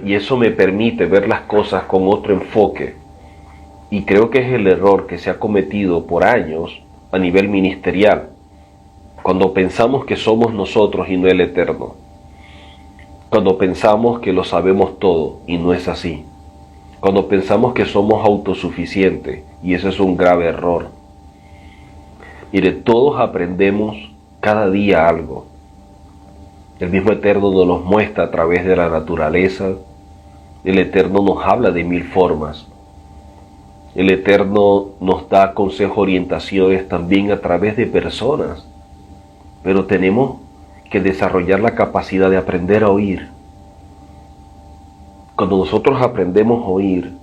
Y eso me permite ver las cosas con otro enfoque. Y creo que es el error que se ha cometido por años a nivel ministerial, cuando pensamos que somos nosotros y no el Eterno. Cuando pensamos que lo sabemos todo y no es así. Cuando pensamos que somos autosuficientes, y eso es un grave error. Mire, todos aprendemos cada día algo. El mismo Eterno nos los muestra a través de la naturaleza. El Eterno nos habla de mil formas. El Eterno nos da consejos, orientaciones también a través de personas. Pero tenemos que desarrollar la capacidad de aprender a oír. Cuando nosotros aprendemos a oír,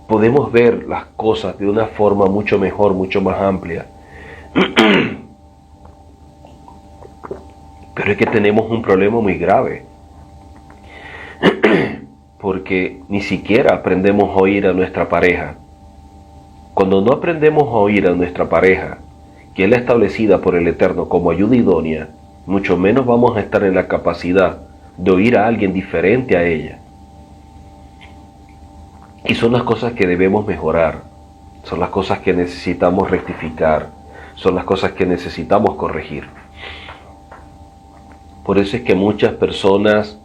podemos ver las cosas de una forma mucho mejor, mucho más amplia. Pero es que tenemos un problema muy grave. Porque ni siquiera aprendemos a oír a nuestra pareja. Cuando no aprendemos a oír a nuestra pareja, que es la establecida por el Eterno como ayuda idónea, mucho menos vamos a estar en la capacidad de oír a alguien diferente a ella. Y son las cosas que debemos mejorar, son las cosas que necesitamos rectificar, son las cosas que necesitamos corregir. Por eso es que muchas personas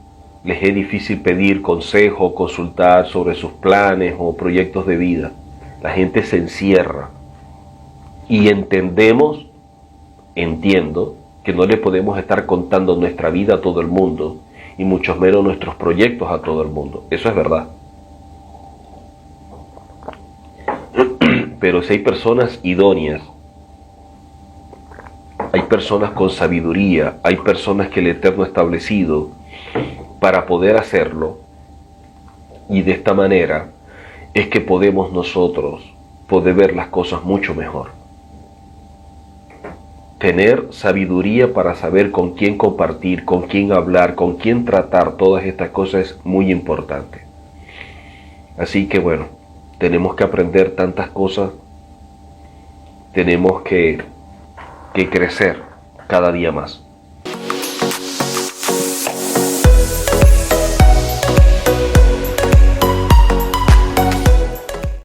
les es difícil pedir consejo, consultar sobre sus planes o proyectos de vida. La gente se encierra. Y entiendo que no le podemos estar contando nuestra vida a todo el mundo, y mucho menos nuestros proyectos a todo el mundo. Eso es verdad. Pero si hay personas idóneas, hay personas con sabiduría, hay personas que el Eterno ha establecido para poder hacerlo, y de esta manera es que podemos nosotros poder ver las cosas mucho mejor. Tener sabiduría para saber con quién compartir, con quién hablar, con quién tratar, todas estas cosas es muy importante. Así que bueno, tenemos que aprender tantas cosas, tenemos que crecer cada día más.